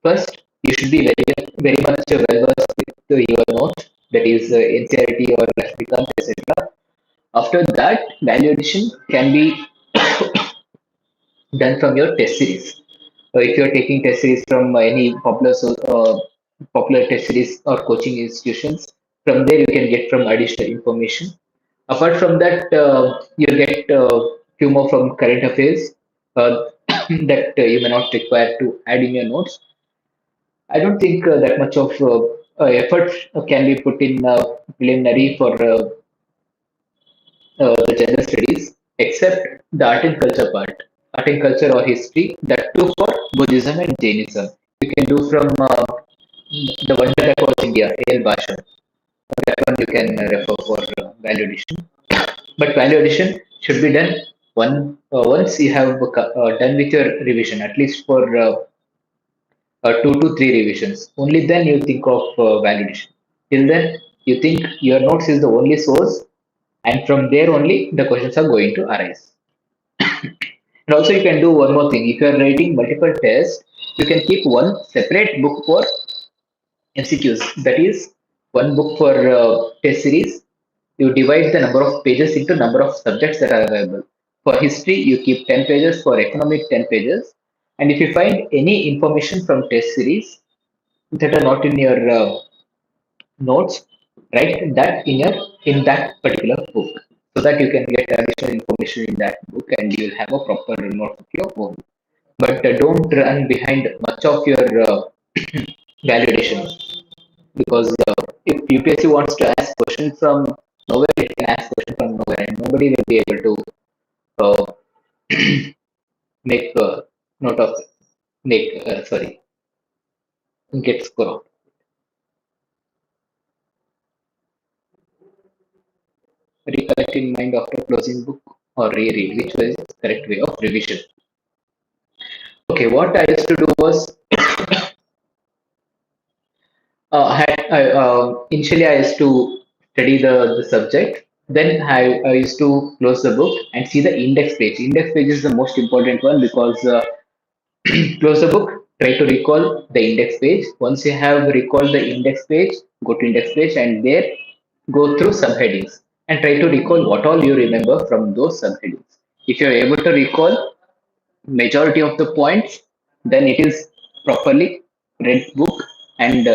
first you should be very much well versed with your notes, that is NCERT or Rashmikant, etc. After that, value addition can be done from your test series. If you are taking test series from any popular test series or coaching institutions, from there you can get from additional information. Apart from that, you get few more from current affairs that you may not require to add in your notes. I don't think that much of effort can be put in preliminary for the general studies, except the art and culture part. Art and culture or history, that too for Buddhism and Jainism. You can do from the Wonder Across India, A.L. Bashar. That one you can refer for value addition. But value addition should be done once you have done with your revision, at least for 2 to 3 revisions. Only then you think of value addition. Till then, you think your notes is the only source, and from there only the questions are going to arise. And also, you can do one more thing. If you are writing multiple tests, you can keep one separate book for MCQs. That is one book for test series. You divide the number of pages into number of subjects that are available. For history, you keep 10 pages. For economic, 10 pages. And if you find any information from test series that are not in your notes, write that in that particular book, so that you can get additional information in that book and you will have a proper note of your own. But don't run behind much of your validation, because if UPSC wants to ask questions from nowhere, it can ask question from nowhere, and nobody will be able to uh, make note of make sorry get score. Recollect in mind after closing book or reread, which was correct way of revision. Okay, what I used to do was initially I used to study the subject. Then I used to close the book and see the index page. Index page is the most important one because close the book, try to recall the index page. Once you have recalled the index page, go to index page and there go through subheadings and try to recall what all you remember from those subheadings. If you're able to recall majority of the points, then it is properly read book and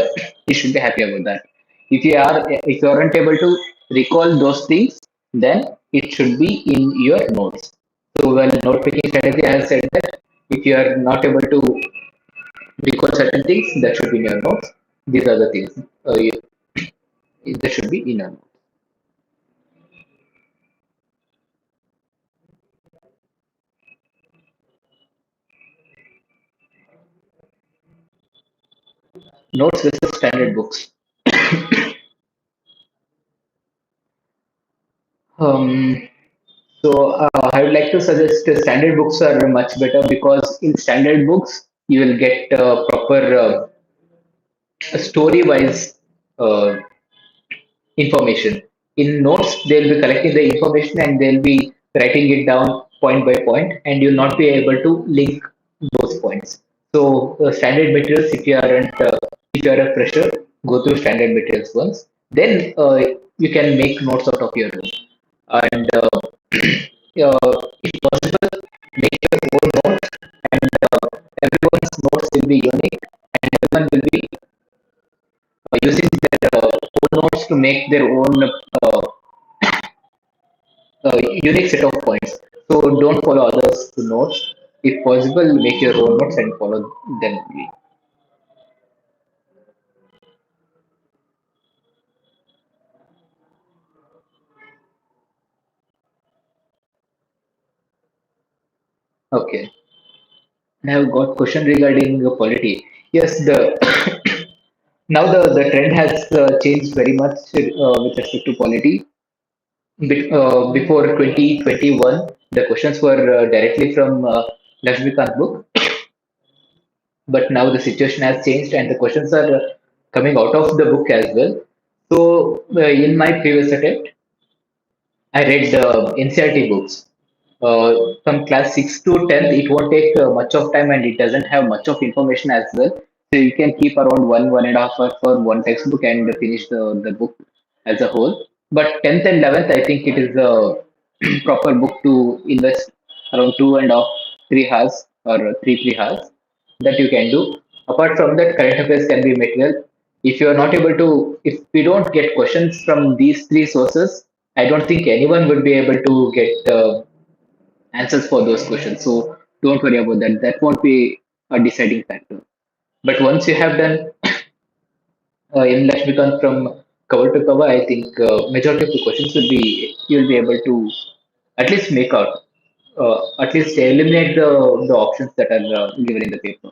you should be happy about that. If you aren't able to recall those things, then it should be in your notes. So when note taking strategy, I have said that if you are not able to recall certain things, that should be in your notes. These are the things that should be in your notes. Notes versus standard books. Um, I would like to suggest standard books are much better because in standard books you will get proper story-wise uh, information. In notes, they'll be collecting the information and they'll be writing it down point by point, and you'll not be able to link those points. So, standard materials, if you are a fresher, go through standard materials once. Then you can make notes out of your own. And if possible, make your own notes, and everyone's notes will be unique, and everyone will be using their own notes to make their own unique set of points. So don't follow others' notes. If possible, make your own notes and follow them only. Okay. And I've got question regarding polity. Yes, the now the trend has changed very much with respect to polity. Before 2021, the questions were directly from Lakshmikant book, but now the situation has changed and the questions are coming out of the book as well. So in my previous attempt, I read NCERT books. From class 6 to 10th, it won't take much of time and it doesn't have much of information as well. So you can keep around 1.5 hours for one textbook and finish the book as a whole. But 10th and 11th, I think it is a proper book to invest around 2.5, 3 hours or 3 hours that you can do. Apart from that, current affairs can be material. If you are not able to, if we don't get questions from these three sources, I don't think anyone would be able to get answers for those questions. So don't worry about that. That won't be a deciding factor. But once you have done in Lakshmikant from cover to cover, I think majority of the questions will be you'll be able to at least make out, at least eliminate the options that are given in the paper.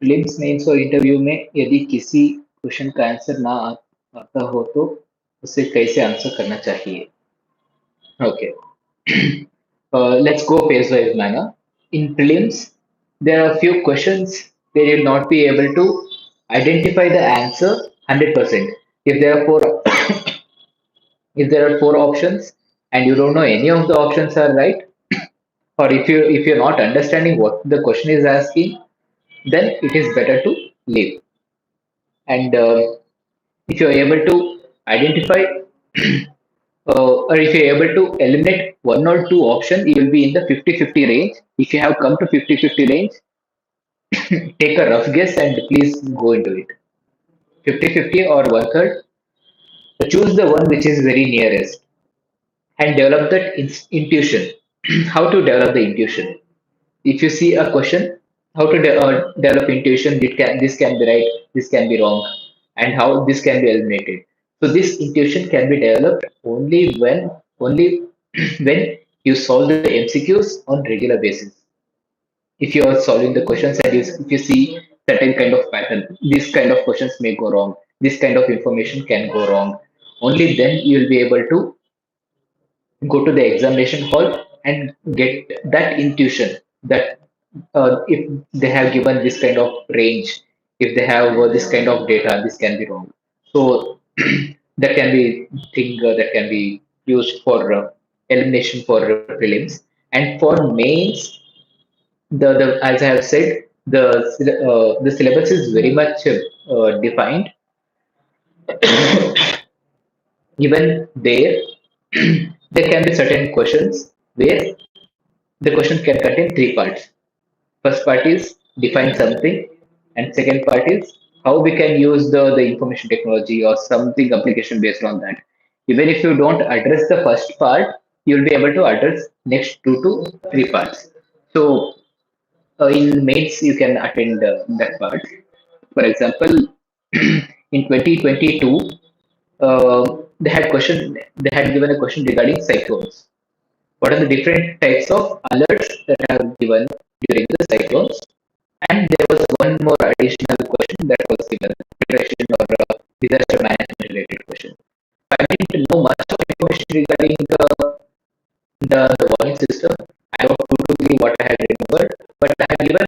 Prelims mains और interview में यदि किसी question का answer ना आता हो तो उसे कैसे आंसर करना चाहिए? Okay. Let's go phase wise manner. In prelims, there are a few questions where you'll not be able to identify the answer 100%. If there are four, if there are four options and you don't know any of the options are right, or if you're not understanding what the question is asking, then it is better to leave. And if you're able to identify or if you're able to eliminate one or two options, you will be in the 50-50 range. If you have come to 50-50 range, take a rough guess and please go into it. 50-50 or one third, choose the one which is very nearest and develop that intuition. How to develop the intuition? If you see a question, how to develop intuition, this can be right, this can be wrong, and how this can be eliminated. So this intuition can be developed only when you solve the MCQs on regular basis. If you are solving the questions and if you see certain kind of pattern, these kind of questions may go wrong, this kind of information can go wrong, Only then you will be able to go to the examination hall and get that intuition that if they have given this kind of range, if they have this kind of data, this can be wrong. So that can be thing that can be used for elimination for prelims. And for mains, the as I have said, the syllabus is very much defined. Even there, there can be certain questions where the question can contain three parts. First part is define something, and second part is how we can use the information technology or something application based on that. Even if you don't address the first part, you'll be able to address next two to three parts. So in mains, you can attend that part. For example, in 2022, they had given a question regarding cyclones. What are the different types of alerts that are given during the cyclones? And there was one more additional question that was given, preparation or disaster management related question. I didn't know much of information regarding the warning system. I wrote two to three what I had remembered, but I had given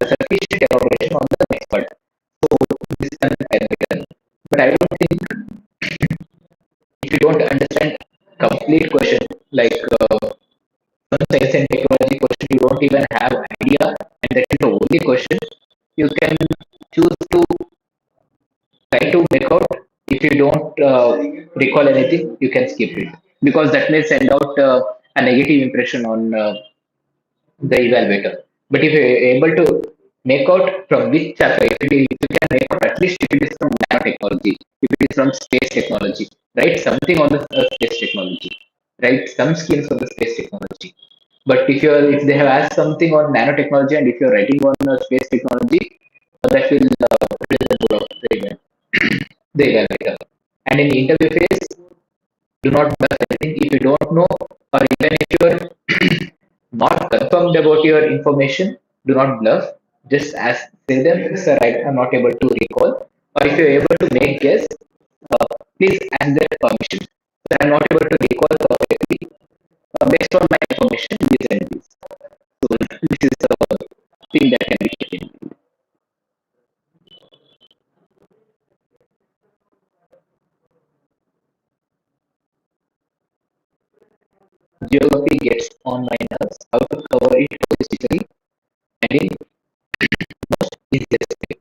sufficient elaboration on the next part. So this can be done. But I don't think if you don't understand complete question like some science and technology question you don't even have idea and that is the only question you can choose to try to make out. If you don't recall anything, you can skip it because that may send out a negative impression on the evaluator. But if you're able to make out from which chapter, if you can make out at least if it is from nanotechnology, if it is from space technology, write something on the space technology, write some schemes on the space technology. But if they have asked something on nanotechnology and if you're writing on space technology, that will raise the mood of the evaluator. And in the interview phase, do not bluff anything if you don't know, or even if you're not confirmed about your information, do not bluff. Just ask, say them, sir, I'm not able to recall. Or if you're able to make guess, please ask their permission. So I'm not able to recall perfectly based on my information, this and this. So this is a thing that can be taken. Geography gets on my nerves. How to cover it holistically and in easiest way.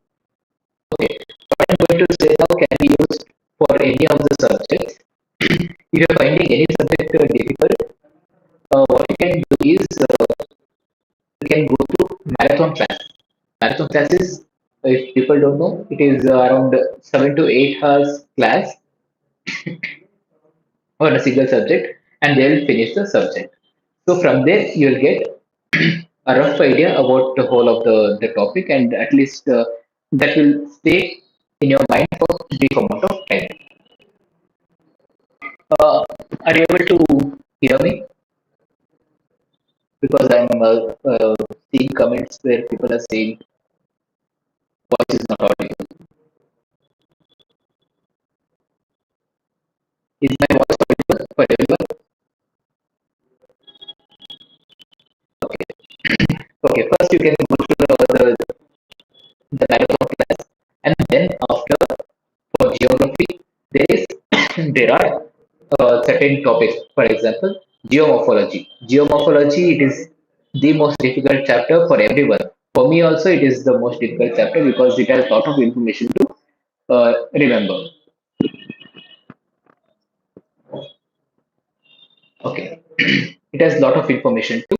Okay, what I'm going to say now can be used for any of the subjects. If you're finding any subject difficult, what you can do is you can go to marathon class. Marathon classes, if people don't know, it is around 7 to 8 hours class on a single subject, and they will finish the subject. So from there, you will get a rough idea about the whole of the topic, and at least that will stay in your mind for brief amount of time. Uh, are you able to hear me? Because I'm seeing comments where people are saying voice is not audible. Is my voice audible for everyone? Okay. Okay. First, you can go to the marathon class, and then after for geography, there is there are certain topics. For example, geomorphology. Geomorphology it is the most difficult chapter for everyone. For me also, it is the most difficult chapter because it has a lot of information to remember. Okay, it has a lot of information to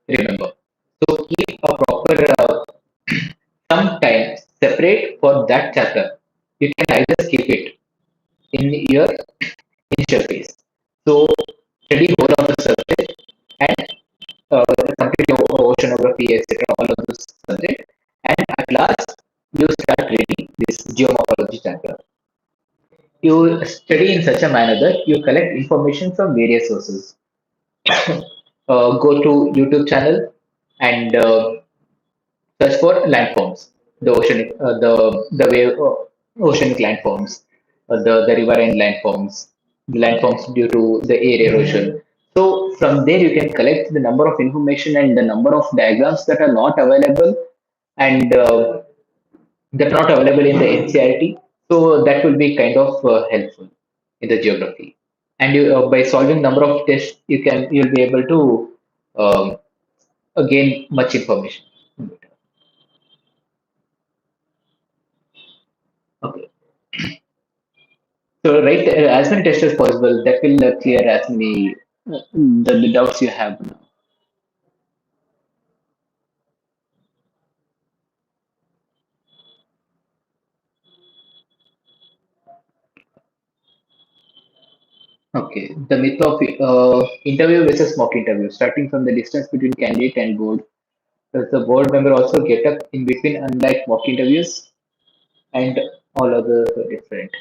remember. So keep a proper some time separate for that chapter. You can either skip it in your initial phase. So study whole of the subject and complete your oceanography, etc. All of those subject, and at last you start reading this geomorphology chapter. You study in such a manner that you collect information from various sources. Go to YouTube channel and search for landforms, the oceanic, the wave, oceanic landforms, the riverine landforms. the landforms due to the air erosion. So from there you can collect the number of information and the number of diagrams that are not available and that are not available in the NCERT. So that will be kind of helpful in the geography. And by solving number of tests, you'll be able to um, gain much information. Okay. So write as many tests as possible. That will clear as many the doubts you have now. Okay. The myth of interview versus mock interview. Starting from the distance between candidate and board. Does the board member also get up in between, unlike mock interviews? And all others are different.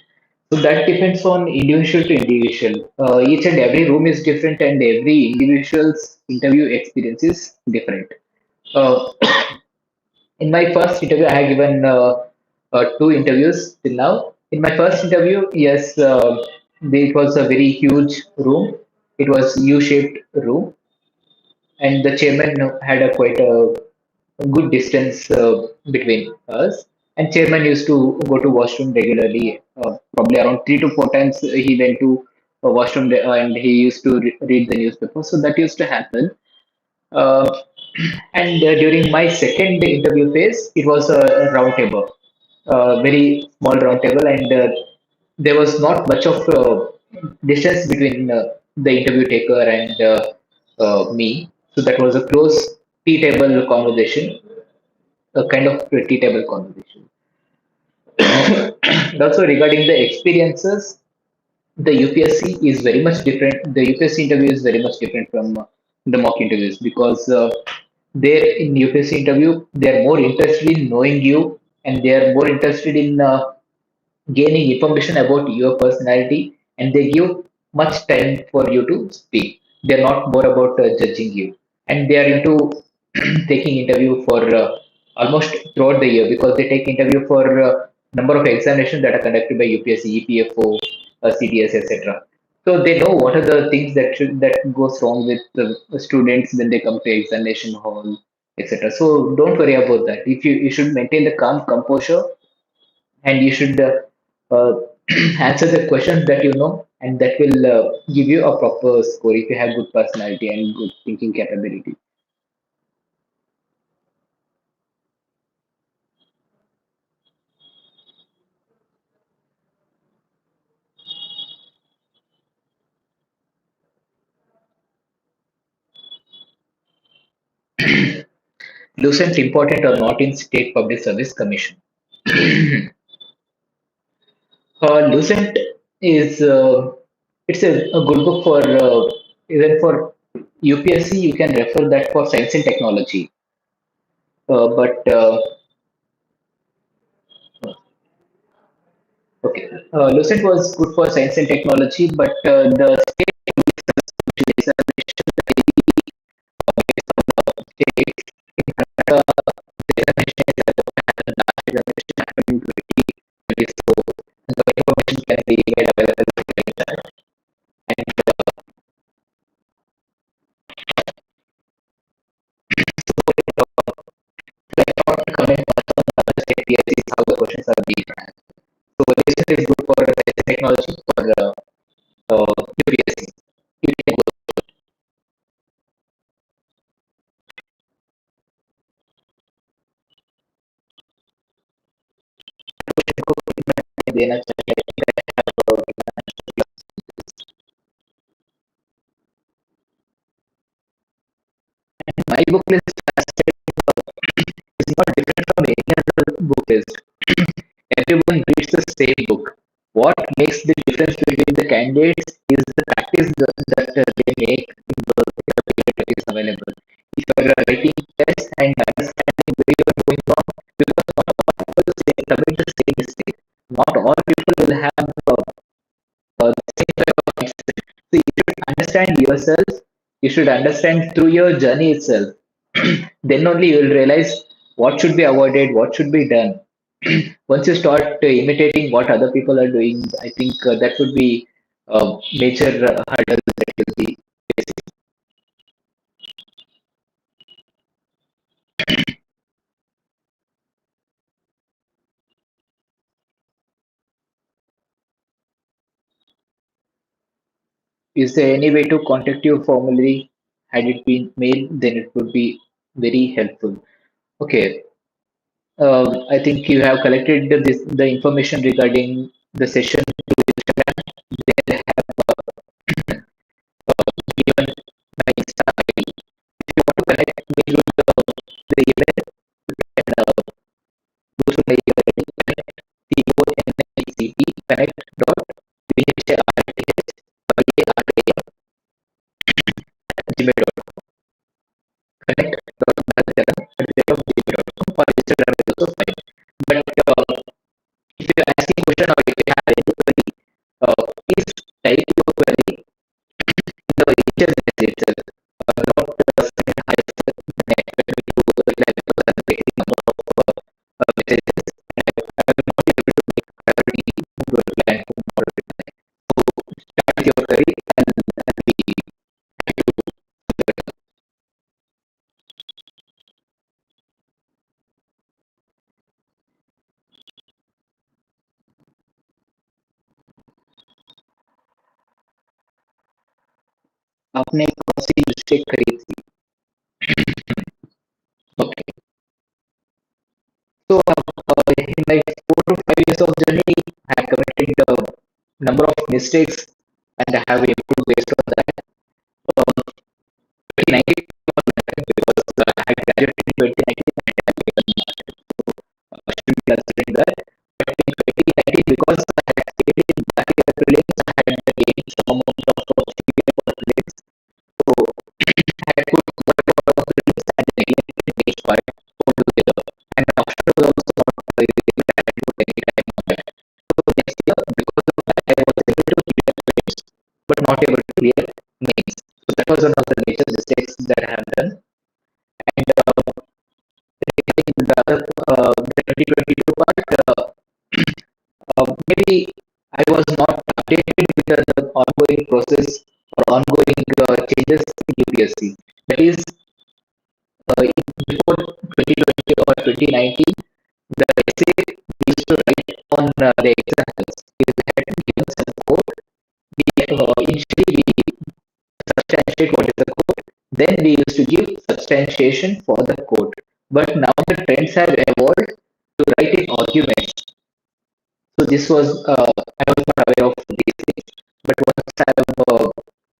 So that depends on individual to individual. Each and every room is different, and every individual's interview experience is different. Uh, in my first interview, I have given two interviews till now. In my first interview, yes, it was a very huge room. It was U-shaped room, and the chairman had a quite a good distance between us. And chairman used to go to washroom regularly, probably around 3 to 4 times he went to washroom and he used to read the newspaper. So that used to happen. Uh, and during my second interview phase, it was a round table, very small round table, and there was not much of distance between the interview taker and me. So that was a close tea table conversation, a kind of tea table conversation. And also regarding the experiences, the UPSC is very much different. The UPSC interview is very much different from the mock interviews because there in UPSC interview they are more interested in knowing you and they are more interested in gaining information about your personality and they give much time for you to speak. They're not more about judging you. And they are into taking interview for almost throughout the year because they take interview for number of examinations that are conducted by UPSC, EPFO, CTS, etc. So they know what are the things that goes wrong with the students when they come to examination hall, etc. So don't worry about that. If you should maintain the calm composure and you should uh, answer the questions that you know and that will give you a proper score if you have good personality and good thinking capability. Lucent important or not in state public service commission. Lucent is it's a good book for even for UPSC. You can refer that for science and technology. But okay, Lucent was good for science and technology, but the state examination happened in 2024. The information can be made available like that. And like not comment much on other state PSCs how the questions are being asked. So this is good for technology for UPSC. You can go देना चाहिए. My book list is not different from any other book list. Everyone reads the same book. What makes the difference between the candidates is the practice that they make in the paper that is available. If you are writing tests and understanding where you are going wrong, because not all people commit the same mistake. Not all people will have the same type of mindset. So you should understand yourself. You should understand through your journey itself. Then only you will realize what should be avoided, what should be done. Once you start imitating what other people are doing, I think that would be. major hurdles that you'll be facing? Is there any way to contact you formally? Had it been mail, then it would be very helpful. Okay, I think you have collected the information regarding the session to Instagram. They have given my Insta ID. If you want to connect me with the email, you can go to my email ID, connect, CONNECT, connect dot gmail.com. Connect dot gmail.com, or Instagram is also fine. But if you're asking question or if you have any query, please type your query in the initial message itself, not send highest net when we do like creating number of messages. I will not be able to make priority to reply and to not reply. So start your query and I'll be happy to do it. आपने कौन सी mistake करी थी? Okay. So in my 4 to 5 years of journey, I have committed a number of mistakes and I have improved based on that. 2019 because I had graduated in 2019 and I became should be considering that. But in 2019, because I had stayed in that year prelims, I had gained some amount of experience for prelims. So I had put one part of prelims and then again the next part altogether. And after also not able to put any time on that. So next year, because of that, I was able to clear prelims, but not able to clear mains. So that was one of the major mistakes that I have done. And the other, the 2022 part, maybe I was not updated with the ongoing process or ongoing changes in UPSC. That is, before 2020 or 2019, the essay we used to write on the examples. If we had given some code, we initially we substantiate what is the code. Then we used to give substantiation for the code. But now the trends have evolved to writing arguments. So this was I was not aware of these things. But once I have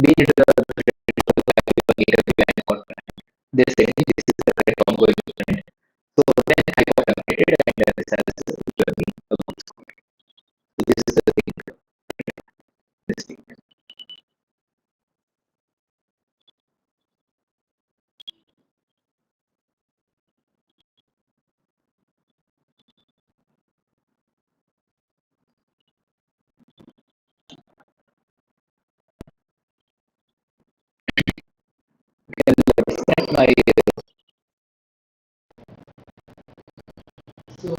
been into the interview and got they said this is the correct ongoing trend. So then I got updated and this has given me a good score. So this is the thing. This thing. That's my so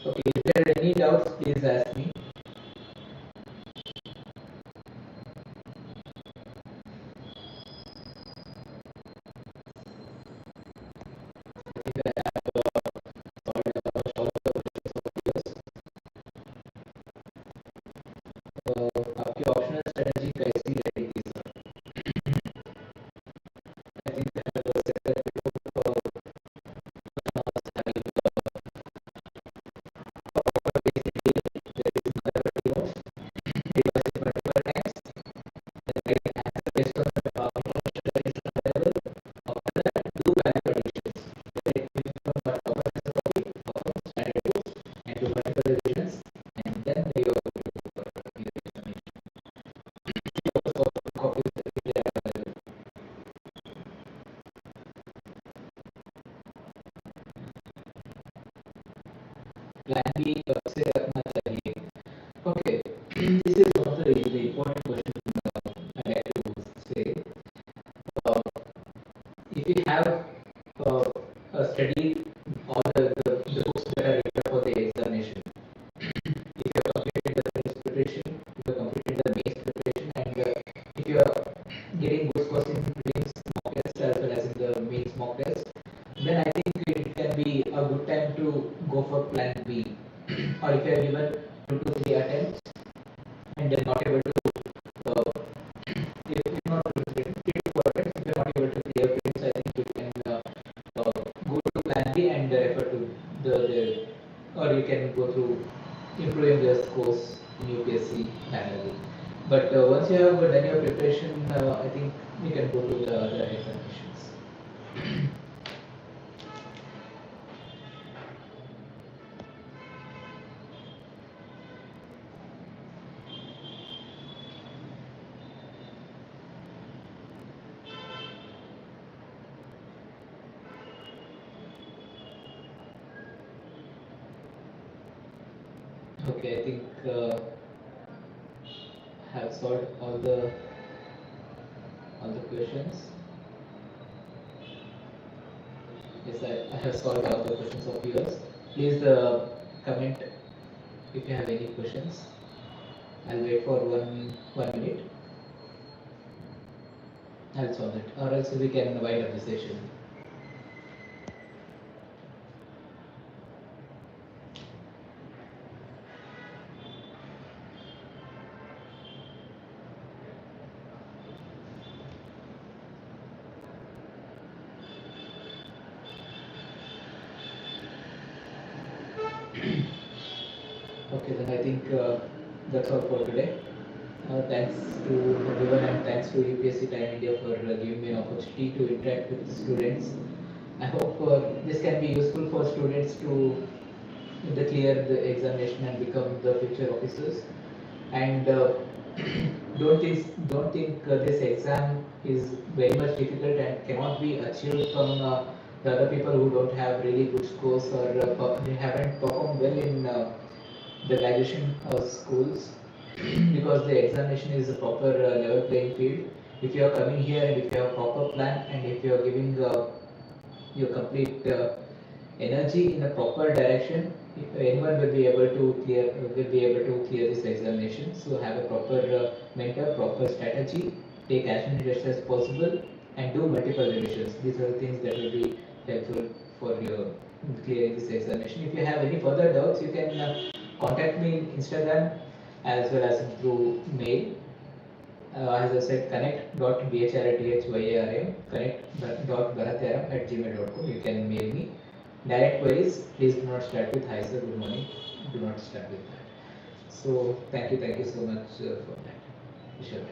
okay, if there are any doubts, please ask me. आपकी optional strategy कैसी रहेगी sir? I think that was based on the two value conditions. And to multiple revisions, and then we go plan B कब से रखना चाहिए? Okay, this is one of the if you have studied all the books that are required for the examination, if you have completed the prelims preparation, if you have completed the mains preparation, and if you are getting good scores in prelims mock test as well as in the mains mock test, then I think it can be a good time to go for plan B. Or if you have given 2 to 3 attempts and then not able to, if you're not able to get 3 to 4 attempts, if you're not able to clear prelims, I think you can go to plan B and refer to the or you can go through improving your scores in UPSC manually. But once you have done your preparation, I think you can go to the other examinations. Okay, I think have solved all the questions. Yes, I have solved all the questions of yours. Please comment if you have any questions. I'll wait for one minute. I'll solve it, or else we can wind up the session. Okay, then I think that's all for today. Thanks to everyone and thanks to UPSC Time India for giving me an opportunity to interact with the students. I hope this can be useful for students to clear the examination and become the future officers. And don't think this exam is very much difficult and cannot be achieved from the other people who don't have really good scores or haven't performed well in the graduation schools because the examination is a proper level playing field. If you are coming here and if you have proper plan and if you are giving your complete energy in a proper direction, if anyone will be able to clear this examination. So have a proper mentor, proper strategy, take as many tests as possible, and do multiple revisions. These are the things that will be helpful for your clearing this examination. If you have any further doubts, you can contact me in Instagram as well as through mail. As I said, connect.bhrathyaram, connect.bharatyaram@gmail.com. You can mail me. Direct queries, please do not start with hi sir, good morning. Do not start with that. So thank you so much for that. Vishal.